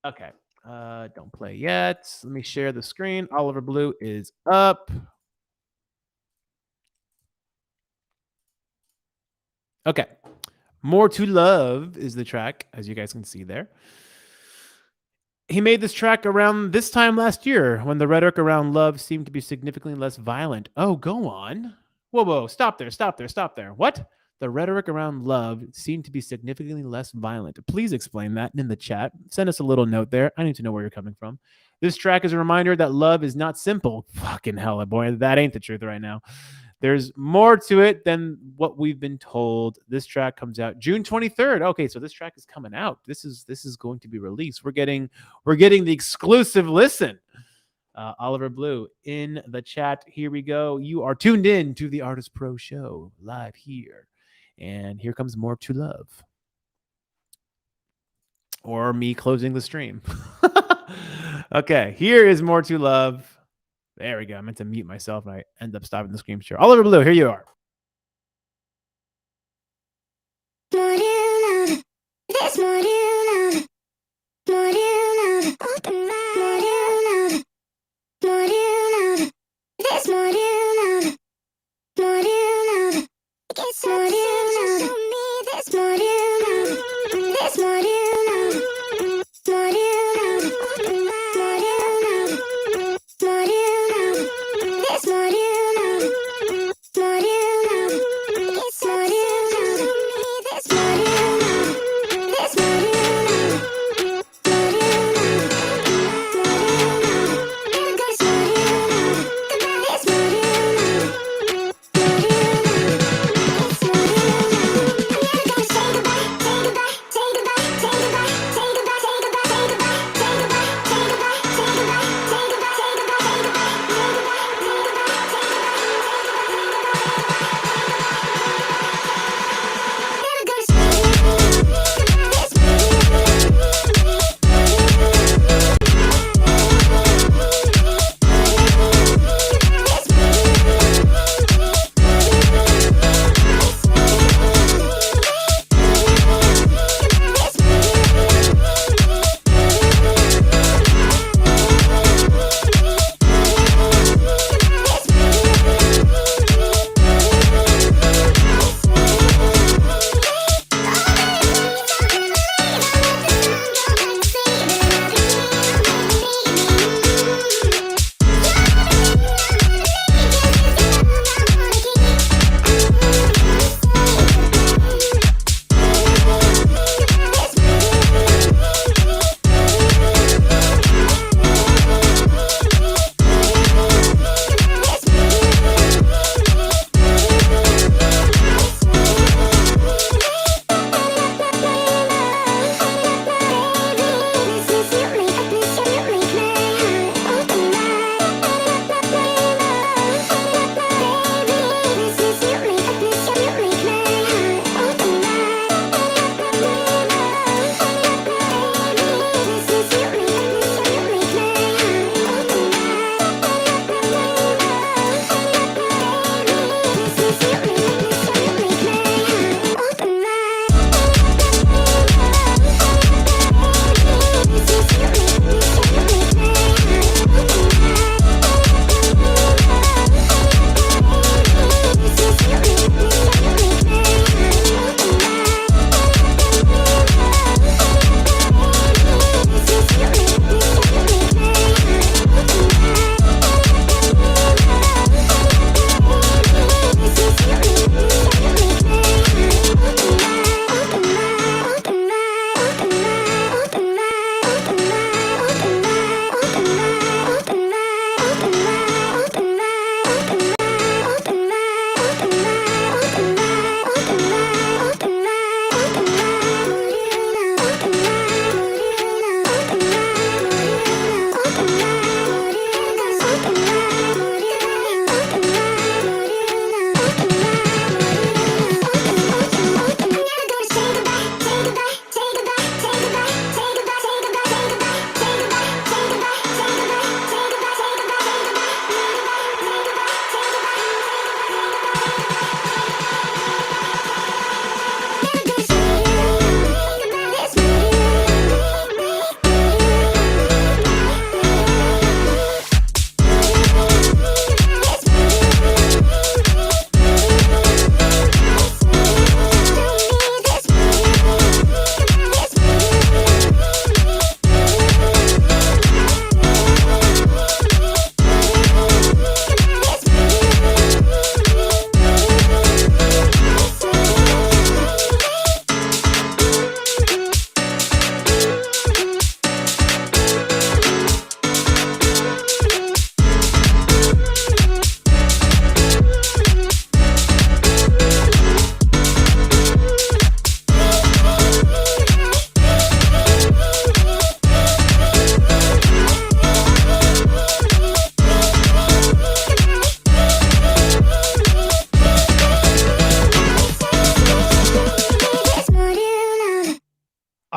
that. Okay. Don't play yet. Let me share the screen. Oliver Blue is up. Okay. More to Love is the track, as you guys can see there. He made this track around this time last year when the rhetoric around love seemed to be significantly less violent. Oh, go on. Whoa, stop there. What? The rhetoric around love seemed to be significantly less violent. Please explain that in the chat. Send us a little note there. I need to know where you're coming from. This track is a reminder that love is not simple. Fucking hell, boy, that ain't the truth right now. There's more to it than what we've been told. This track comes out June 23rd. Okay, so this track is coming out. This is going to be released. We're getting the exclusive listen. Oliver Blue in the chat. Here we go. You are tuned in to the ArtistPro show live here. And here comes More to Love. Or me closing the stream. Okay, here is More to Love. There we go. I meant to mute myself and I end up stopping the screen share. Oliver Blue, here you are.
More to love. There's more to love. More to love. Open my more to love. More to love. There's more to love. More to love. It's more to love. Me, there's more to love. There's more to love. More to love. Open my more to love. More to love. There's more to love. More to love. It's more to love.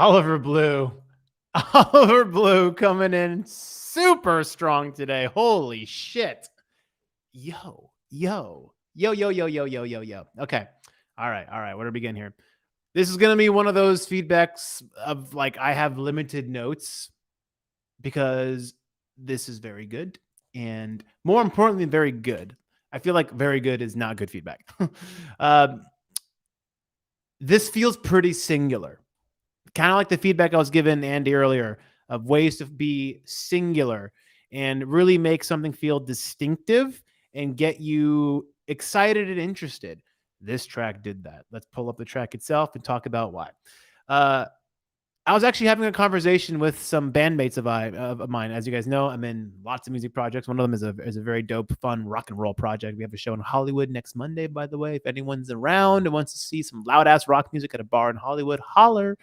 Oliver Blue. Oliver Blue coming in super strong today. Holy shit. Yo, yo, yo, yo, yo, yo, yo, yo, yo. Okay. All right. All right. Where do we begin here? This is going to be one of those feedbacks of like, I have limited notes because this is very good. And more importantly, very good. I feel like very good is not good feedback. um, this feels pretty singular, kind of like the feedback I was giving Andy earlier of ways to be singular and really make something feel distinctive and get you excited and interested. This track did that. Let's pull up the track itself and talk about why. Uh, I was actually having a conversation with some bandmates of mine. As you guys know, I'm in lots of music projects. One of them is a very dope, fun rock and roll project. We have a show in Hollywood next Monday, by the way. If anyone's around and wants to see some loud ass rock music at a bar in Hollywood, holler.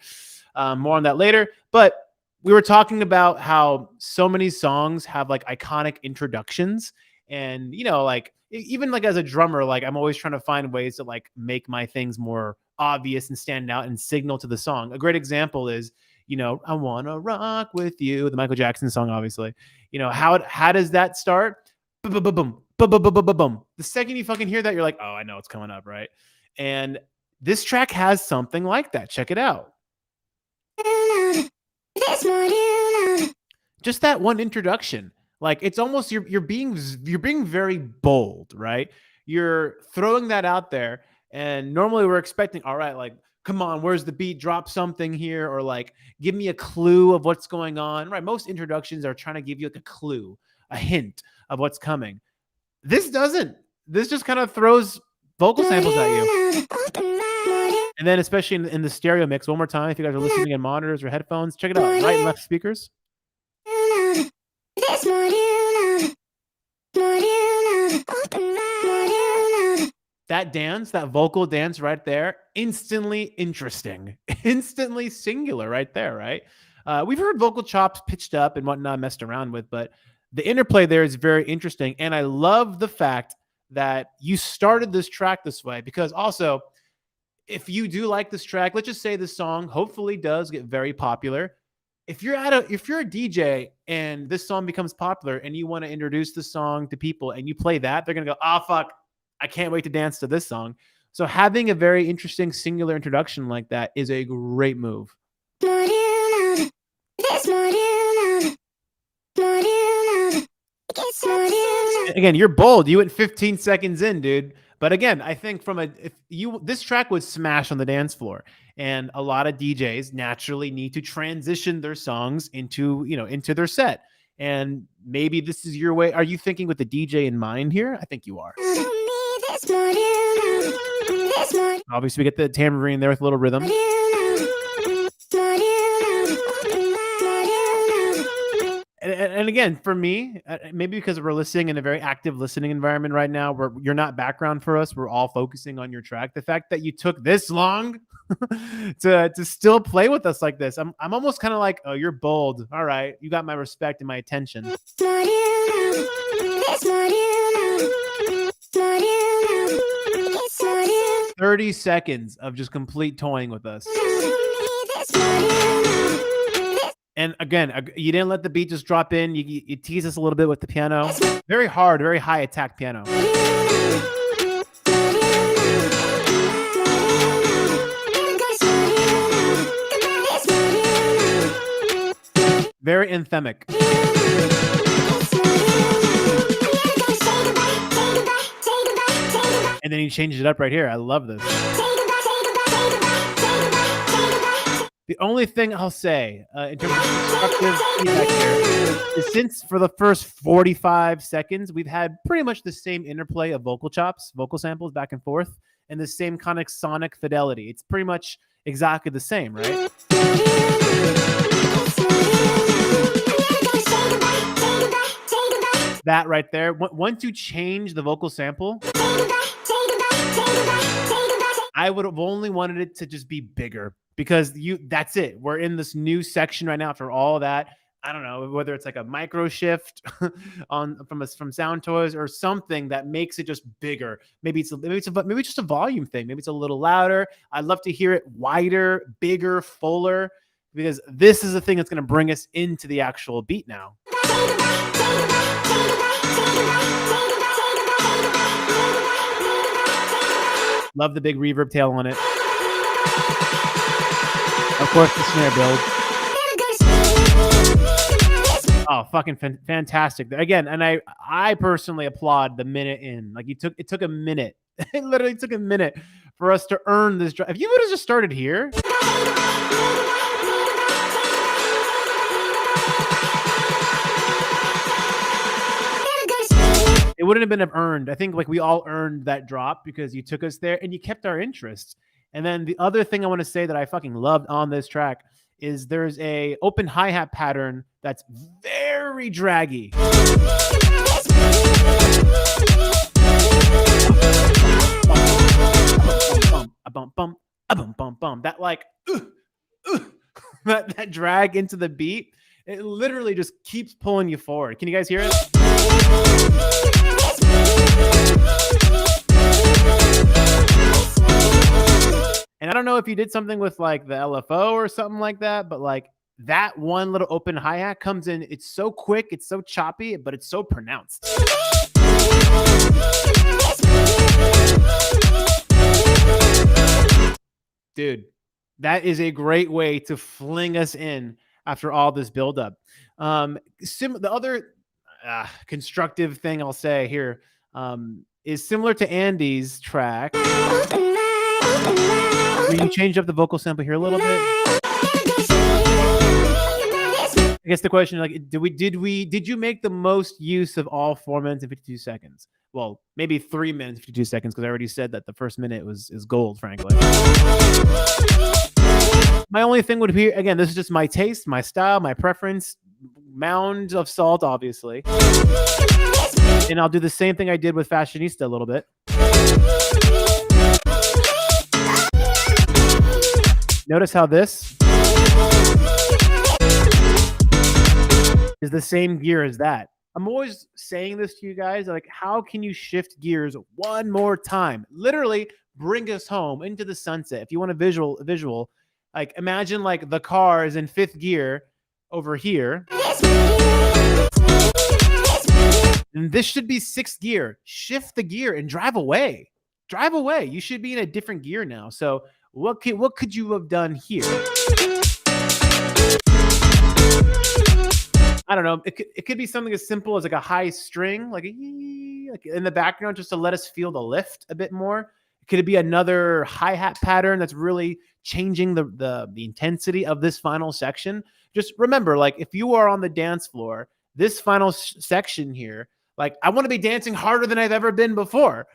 More on that later. But we were talking about how so many songs have like iconic introductions. And, you know, like even like as a drummer, like I'm always trying to find ways to like make my things more obvious and stand out and signal to the song. A great example is, you know, I Wanna Rock With You, the Michael Jackson song, obviously. You know, how does that start? Boom, boom, boom, boom, boom, boom, boom, boom, boom. The second you fucking hear that, you're like, oh, I know it's coming up, right? And this track has something like that. Check it out. Just that one introduction, like it's almost you're being very bold, right? You're throwing that out there, and normally we're expecting, all right, like come on, where's the beat? Drop something here, or like give me a clue of what's going on, right? Most introductions are trying to give you like a clue, a hint of what's coming. This doesn't. This just kind of throws vocal samples at you. And then especially in the stereo mix, one more time, if you guys are listening in monitors or headphones, check it out, right and left speakers. That dance, that vocal dance right there, instantly interesting, instantly singular right there, right? We've heard vocal chops pitched up and whatnot, messed around with, but the interplay there is very interesting. And I love the fact that you started this track this way, because also, if you do like this track, let's just say this song hopefully does get very popular. If you're a DJ and this song becomes popular and you want to introduce the song to people and you play that, they're gonna go, "Ah, fuck, I can't wait to dance to this song." So having a very interesting singular introduction like that is a great move. Again, you're bold. You went 15 seconds in, dude. But again, I think this track would smash on the dance floor, and a lot of DJs naturally need to transition their songs into their set. And maybe this is your way. Are you thinking with the DJ in mind here? I think you are. Obviously, we get the tambourine there with a little rhythm. And again, for me, maybe because we're listening in a very active listening environment right now, where you're not background for us, we're all focusing on your track. The fact that you took this long to still play with us like this, I'm almost kind of like, oh, you're bold. All right, you got my respect and my attention. 30 seconds of just complete toying with us. And again, you didn't let the beat just drop in. You tease us a little bit with the piano. Very hard, very high attack piano. Very anthemic. And then he changed it up right here. I love this. The only thing I'll say in terms of constructive feedback here is, since for the first 45 seconds, we've had pretty much the same interplay of vocal chops, vocal samples back and forth, and the same kind of sonic fidelity. It's pretty much exactly the same, right? That right there. Once you change the vocal sample, I would have only wanted it to just be bigger, because that's it. We're in this new section right now after all that. I don't know whether it's like a micro shift from Sound Toys or something that makes it just bigger. Maybe it's just a volume thing. Maybe it's a little louder. I'd love to hear it wider, bigger, fuller. because this is the thing that's going to bring us into the actual beat now. Love the big reverb tail on it. Of course, the snare build. Oh, fucking fantastic! Again, and I personally applaud the minute in. Like it took a minute. It literally took a minute for us to earn this drop. If you would have just started here, it wouldn't have been earned. I think like we all earned that drop because you took us there and you kept our interest. And then the other thing I want to say that I fucking loved on this track is there's a open hi-hat pattern that's very draggy. That like that drag into the beat, it literally just keeps pulling you forward. Can you guys hear it? And I don't know if you did something with like the LFO or something like that, but like that one little open hi-hat comes in. It's so quick, it's so choppy, but it's so pronounced. Dude, that is a great way to fling us in after all this buildup. The other constructive thing I'll say here is similar to Andy's track. Will you change up the vocal sample here a little bit? I guess the question, like, did you make the most use of all 4 minutes and 52 seconds? Well, maybe 3 minutes, 52 seconds, because I already said that the first minute is gold, frankly. My only thing would be, again, this is just my taste, my style, my preference, mound of salt, obviously. And I'll do the same thing I did with Fashionista a little bit. Notice how this is the same gear as that. I'm always saying this to you guys, like, how can you shift gears one more time? Literally bring us home into the sunset. If you want a visual, like imagine like the car is in 5th gear over here. And this should be 6th gear. Shift the gear and drive away. Drive away. You should be in a different gear now. So what could you have done here? I don't know. It could be something as simple as like a high string, like in the background, just to let us feel the lift a bit more. Could it be another hi-hat pattern that's really changing the intensity of this final section? Just remember, like if you are on the dance floor, this final section here, like I want to be dancing harder than I've ever been before.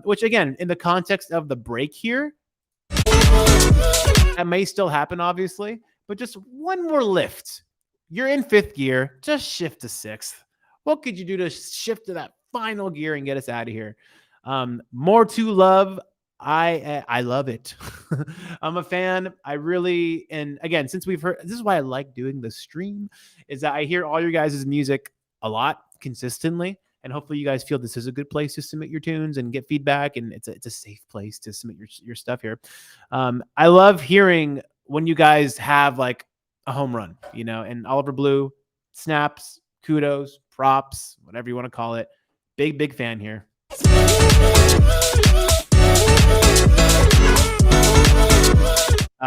Which again, in the context of the break here, that may still happen, obviously, but just one more lift. You're in 5th gear, just shift to 6th. What could you do to shift to that final gear and get us out of here? More to love. I love it. I'm a fan. I really, and again, since we've heard, this is why I like doing the stream, is that I hear all your guys' music a lot consistently. And hopefully you guys feel this is a good place to submit your tunes and get feedback. And it's a safe place to submit your stuff here. I love hearing when you guys have like a home run, you know, and Oliver Blue, snaps, kudos, props, whatever you want to call it. Big fan here.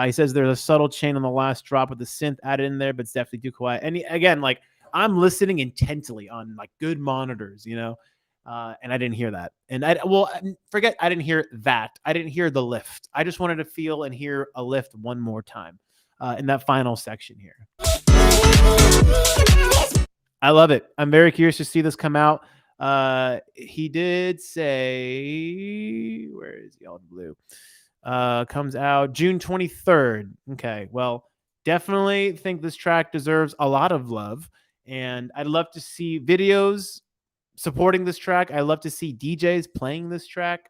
He says there's a subtle chain on the last drop with the synth added in there, but it's definitely too quiet. And again, like I'm listening intently on like good monitors, you know, and I didn't hear that. And I didn't hear that. I didn't hear the lift. I just wanted to feel and hear a lift one more time in that final section here. I love it. I'm very curious to see this come out. He did say, where is the Oliver Blue? Comes out June 23rd. Okay, well, definitely think this track deserves a lot of love, and I'd love to see videos supporting this track. I love to see DJs playing this track.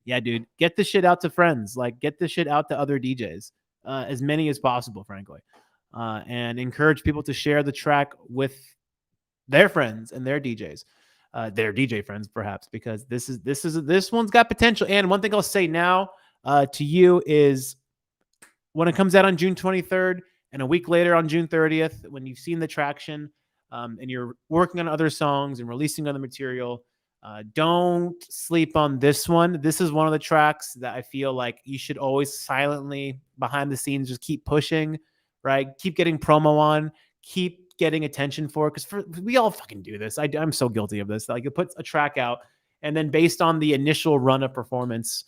Yeah, dude, get this shit out to friends. Like, get this shit out to other DJs, as many as possible, frankly, and encourage people to share the track with their friends and their DJs. their DJ friends, perhaps, because this one's got potential. And one thing I'll say now to you is, when it comes out on June 23rd and a week later on June 30th, when you've seen the traction and you're working on other songs and releasing other material, don't sleep on this one. This is one of the tracks that I feel like you should always silently behind the scenes just keep pushing, right? Keep getting promo on, keep getting attention for, because we all fucking do this. I'm so guilty of this. Like, it puts a track out, and then based on the initial run of performance,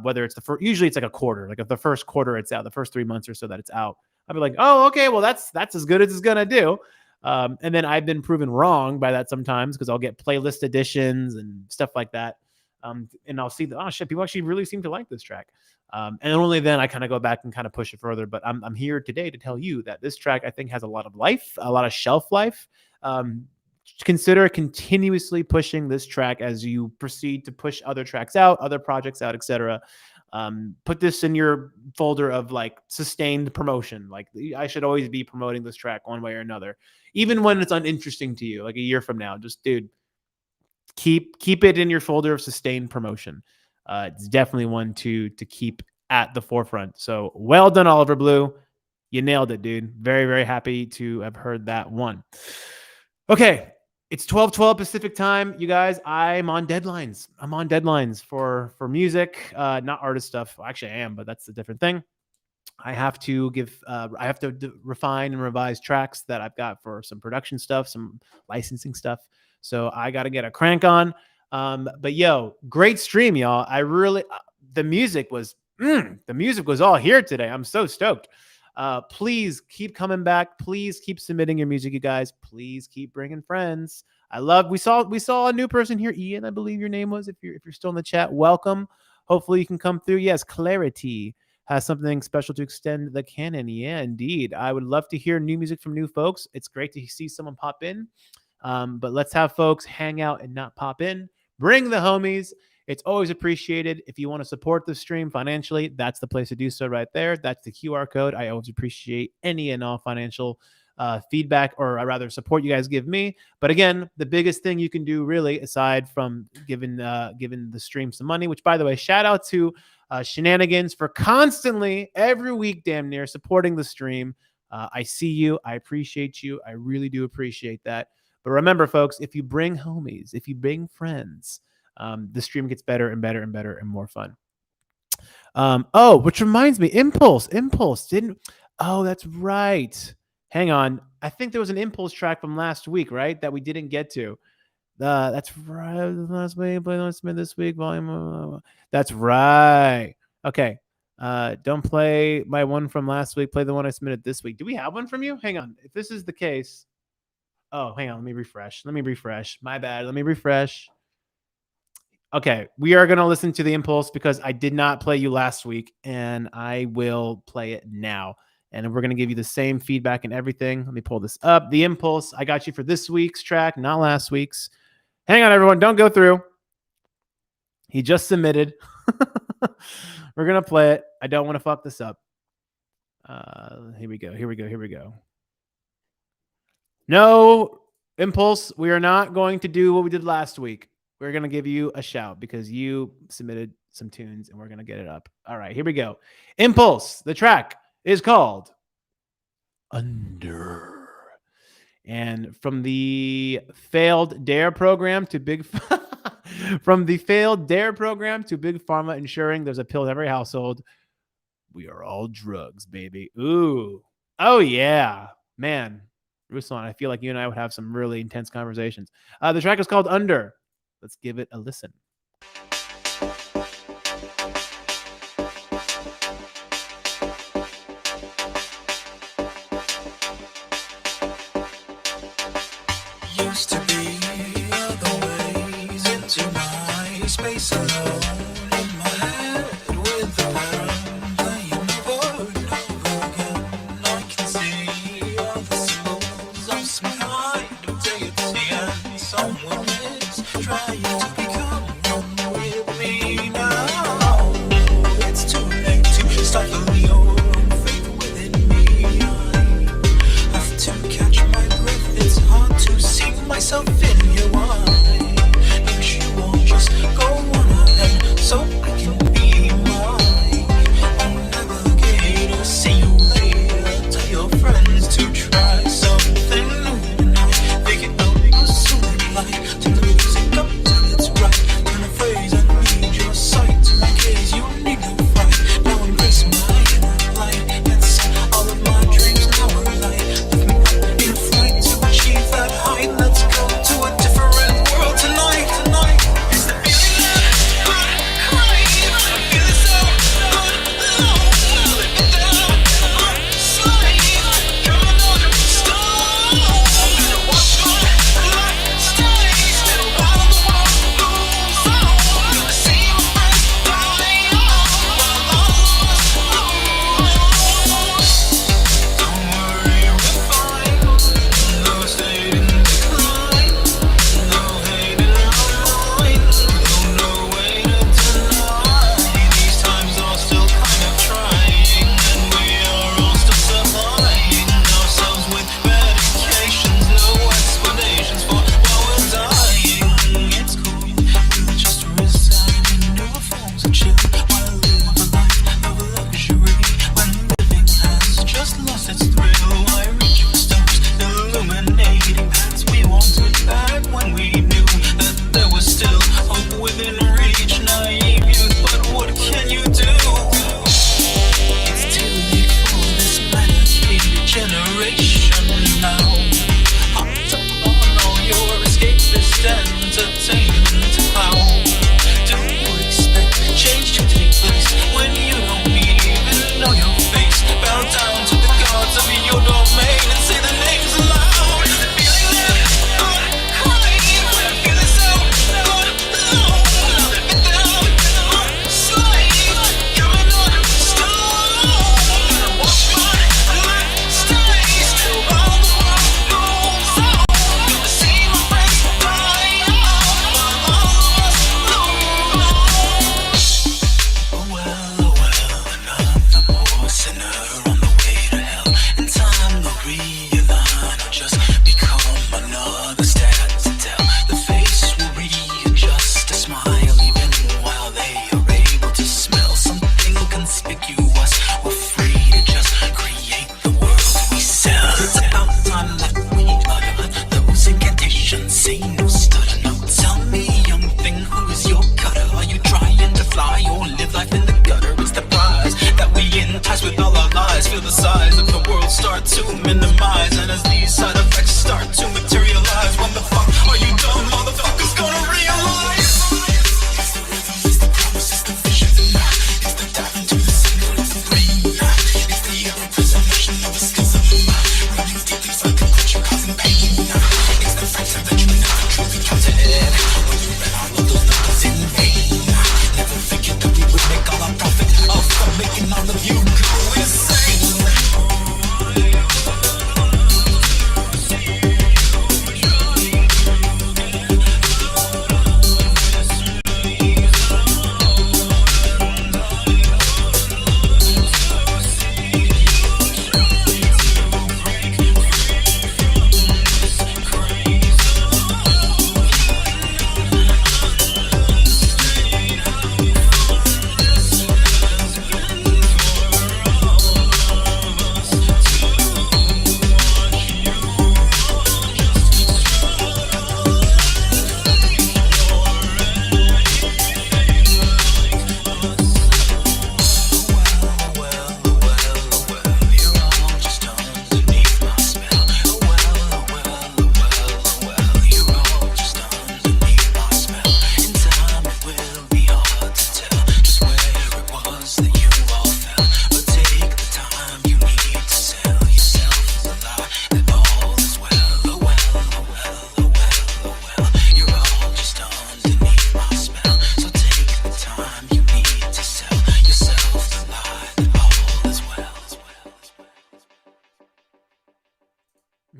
whether it's usually it's like a quarter, like if the first quarter it's out, the first 3 months or so that it's out, I'll be like, oh, okay, well that's as good as it's gonna do. And then I've been proven wrong by that sometimes, because I'll get playlist additions and stuff like that. And I'll see that, oh shit, people actually really seem to like this track. And only then I kind of go back and kind of push it further. But I'm here today to tell you that this track, I think, has a lot of life, a lot of shelf life. Consider continuously pushing this track as you proceed to push other tracks out, other projects out, etc. Put this in your folder of like sustained promotion. Like, I should always be promoting this track one way or another, even when it's uninteresting to you. Like a year from now, just dude, keep it in your folder of sustained promotion. It's definitely one to keep at the forefront. So well done, Oliver Blue. You nailed it, dude. Very, very happy to have heard that one. Okay, it's 12:12 Pacific time, you guys. I'm on deadlines. I'm on deadlines for music, not artist stuff. Well, actually, I am, but that's a different thing. I have to refine and revise tracks that I've got for some production stuff, some licensing stuff. So I got to get a crank on. But yo, great stream, y'all. I really, the music was all here today. I'm so stoked. Please keep coming back. Please keep submitting your music, you guys. Please keep bringing friends. We saw a new person here, Ian, I believe your name was. If you're still in the chat, welcome. Hopefully you can come through. Yes, Clarity has something special to extend the canon. Yeah, indeed. I would love to hear new music from new folks. It's great to see someone pop in. But let's have folks hang out and not pop in. Bring the homies. It's always appreciated. If you want to support the stream financially, that's the place to do so right there. That's the QR code. I always appreciate any and all financial feedback, or rather support you guys give me. But again, the biggest thing you can do, really, aside from giving the stream some money, which, by the way, shout out to Shenanigans for constantly, every week, damn near, supporting the stream. I see you. I appreciate you. I really do appreciate that. But remember, folks, if you bring homies, if you bring friends, the stream gets better and better and better and more fun. Which reminds me, Impulse didn't. Oh, that's right. Hang on. I think there was an Impulse track from last week, right? That we didn't get to. That's right. Last week, play this week, volume. That's right. Okay. Don't play my one from last week. Play the one I submitted this week. Do we have one from you? Hang on. If this is the case. Oh, hang on. Let me refresh. My bad. Let me refresh. Okay, we are going to listen to the Impulse because I did not play you last week, and I will play it now. And we're going to give you the same feedback and everything. Let me pull this up. The Impulse, I got you for this week's track, not last week's. Hang on, everyone. Don't go through. He just submitted. We're going to play it. I don't want to fuck this up. Here we go. No, Impulse, we are not going to do what we did last week. We're going to give you a shout because you submitted some tunes and we're going to get it up. All right, here we go. Impulse. The track is called Under. And from the failed DARE program to Big Pharma ensuring there's a pill in every household, we are all drugs, baby. Ooh. Oh, yeah. Man, Ruslan, I feel like you and I would have some really intense conversations. The track is called Under. Let's give it a listen.
Used to be other ways into my space alone in my head with the pattern playing over and over again. I can see all the symbols of some kind of deity and someone is trying to become one with me now. It's too late to stifle your own faith within me. I have to catch my breath. It's hard to see myself in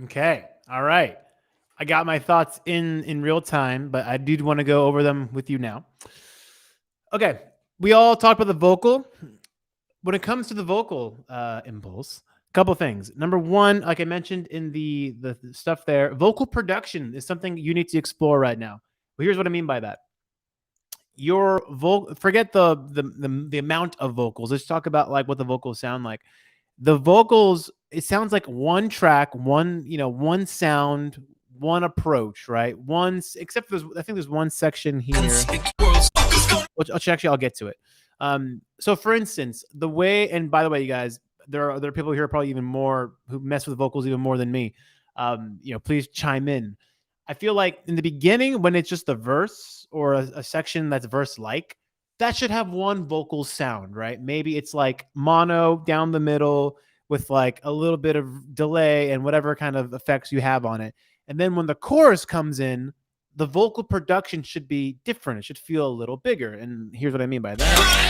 Okay. All right. I got my thoughts in real time, but I did want to go over them with you now. Okay. We all talked about the vocal. When it comes to the vocal impulse, a couple things. Number one, like I mentioned in the stuff there, vocal production is something you need to explore right now. Well, here's what I mean by that. Your vocal, forget the amount of vocals. Let's talk about like what the vocals sound like. The vocals, it sounds like one track, one sound, one approach, right? Except for I think there's one section here, which actually I'll get to it. So for instance, the way, and by the way, you guys, there are people here probably even more who mess with vocals even more than me. Please chime in. I feel like in the beginning, when it's just the verse or a section that's verse like, that should have one vocal sound, right? Maybe it's like mono down the middle with like a little bit of delay and whatever kind of effects you have on it. And then when the chorus comes in, the vocal production should be different. It should feel a little bigger. And here's what I mean by that.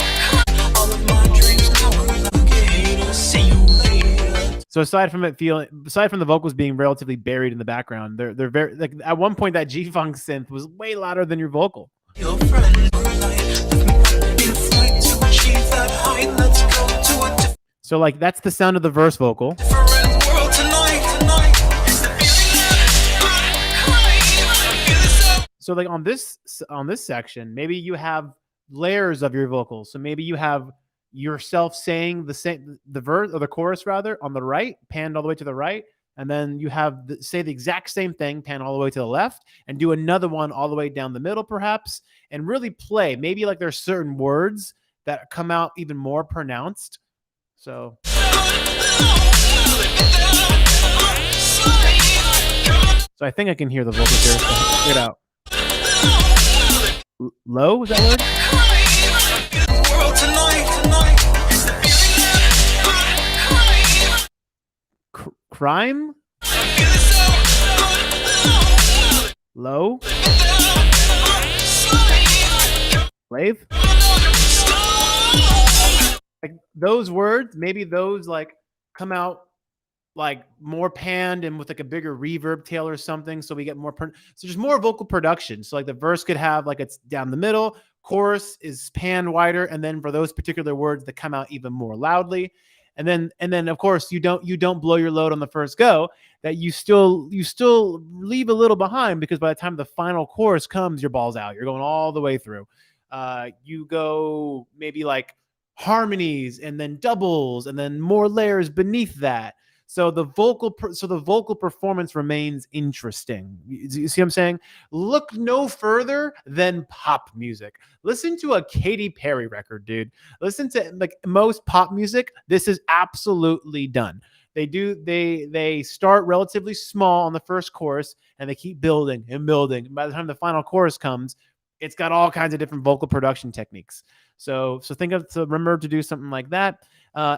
So aside from the vocals being relatively buried in the background, they're very like at one point that G-funk synth was way louder than your vocal. So like that's the sound of the verse vocal. So like on this section, maybe you have layers of your vocals. So maybe you have yourself saying the verse or the chorus rather on the right, panned all the way to the right, and then you have say the exact same thing, pan all the way to the left, and do another one all the way down the middle, perhaps, and really play. Maybe like there's certain words that come out even more pronounced. So. So I think I can hear the vocals here. So check it out. Low, is that word? Crime? Low? Slave? Like those words, maybe those like come out like more panned and with like a bigger reverb tail or something, so we get more so there's more vocal production. So like the verse could have like it's down the middle, chorus is panned wider, and then for those particular words that come out even more loudly, and then of course you don't blow your load on the first go, that you still leave a little behind, because by the time the final chorus comes, your ball's out, you're going all the way through. You go maybe like harmonies and then doubles and then more layers beneath that. So the vocal performance remains interesting. You see what I'm saying? Look no further than pop music. Listen to a Katy Perry record, dude. Listen to like most pop music. This is absolutely done. They start relatively small on the first chorus and they keep building and building. And by the time the final chorus comes, it's got all kinds of different vocal production techniques. So remember to do something like that.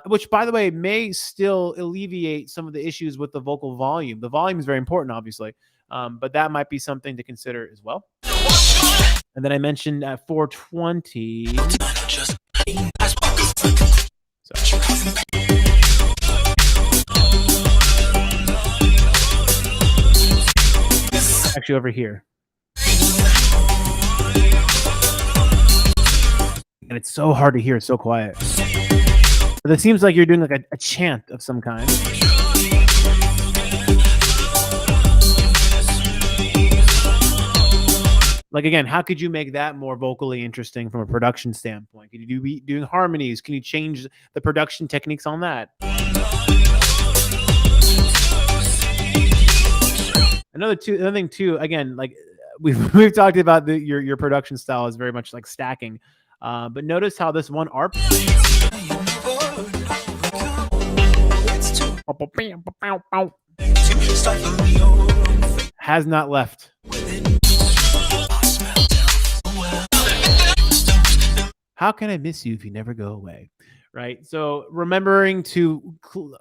Which, by the way, may still alleviate some of the issues with the vocal volume. The volume is very important, obviously, but that might be something to consider as well. And then I mentioned at 420. Actually, over here. And it's so hard to hear. It's so quiet. But it seems like you're doing like a chant of some kind. Like, again, how could you make that more vocally interesting from a production standpoint? Could you be doing harmonies? Can you change the production techniques on that? Another thing too, again, like we've talked about your production style is very much like stacking. But notice how this one ARP has not left. How can I miss you if you never go away? Right. So remembering to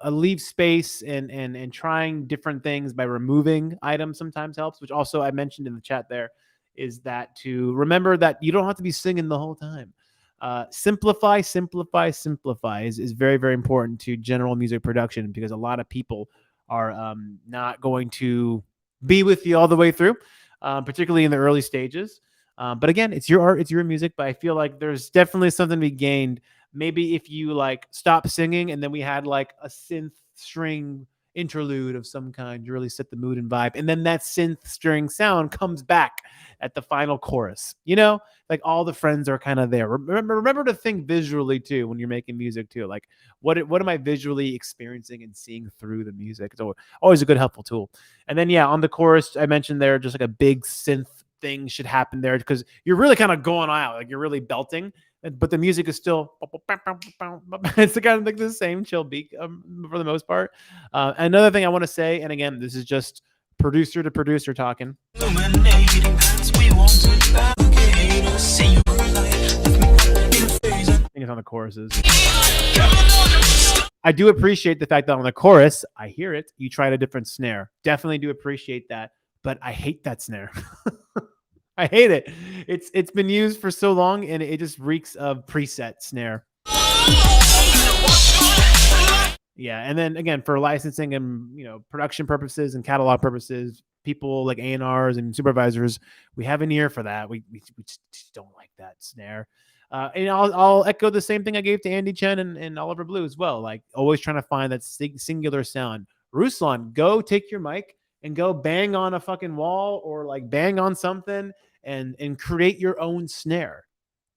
leave space and trying different things by removing items sometimes helps, which also I mentioned in the chat there, is that to remember that you don't have to be singing the whole time. Simplify is very, very important to general music production, because a lot of people are not going to be with you all the way through, particularly in the early stages. But again, it's your art, it's your music. But I feel like there's definitely something to be gained. Maybe if you like stop singing and then we had like a synth string interlude of some kind to really set the mood and vibe, and then that synth string sound comes back at the final chorus. Like all the friends are kind of there. Remember to think visually too when you're making music too. Like what am I visually experiencing and seeing through the music? It's always a good helpful tool. And then yeah, on the chorus I mentioned there, just like a big synth thing should happen there because you're really kind of going out, like you're really belting, but the music is still it's kind of like the same chill beat for the most part. Another thing I want to say, and again, this is just producer to producer talking.
Illuminating as we want to navigate or see your light with me in phase.
I think it's on the choruses. I do appreciate the fact that on the chorus, I hear it. You tried a different snare. Definitely do appreciate that, but I hate that snare. I hate it. It's been used for so long, and it just reeks of preset snare. Yeah, and then again for licensing and production purposes and catalog purposes, people like A&Rs and supervisors, we have an ear for that. We just don't like that snare. And I'll echo the same thing I gave to Andy Chen and Oliver Blue as well. Like always trying to find that singular sound. Ruslan, go take your mic and go bang on a fucking wall or like bang on something and create your own snare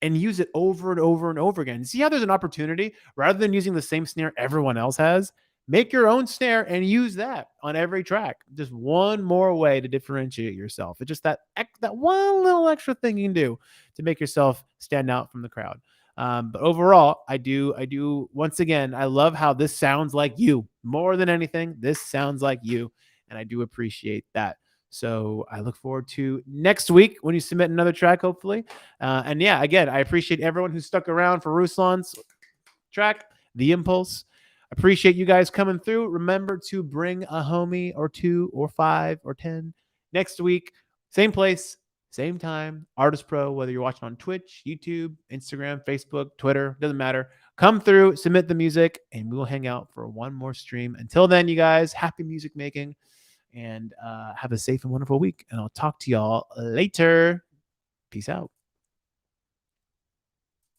and use it over and over and over again. See how there's an opportunity rather than using the same snare everyone else has. Make your own snare and use that on every track. Just one more way to differentiate yourself. It's just that one little extra thing you can do to make yourself stand out from the crowd. But overall, I do. Once again, I love how this sounds like you more than anything. This sounds like you, and I do appreciate that. So I look forward to next week when you submit another track, hopefully. And yeah, again, I appreciate everyone who stuck around for Ruslan's track, The Impulse. Appreciate you guys coming through. Remember to bring a homie or 2 or 5 or 10 next week. Same place, same time. ArtistPro, whether you're watching on Twitch, YouTube, Instagram, Facebook, Twitter, doesn't matter. Come through, submit the music, and we'll hang out for one more stream. Until then, you guys, happy music making and have a safe and wonderful week. And I'll talk to y'all later. Peace out.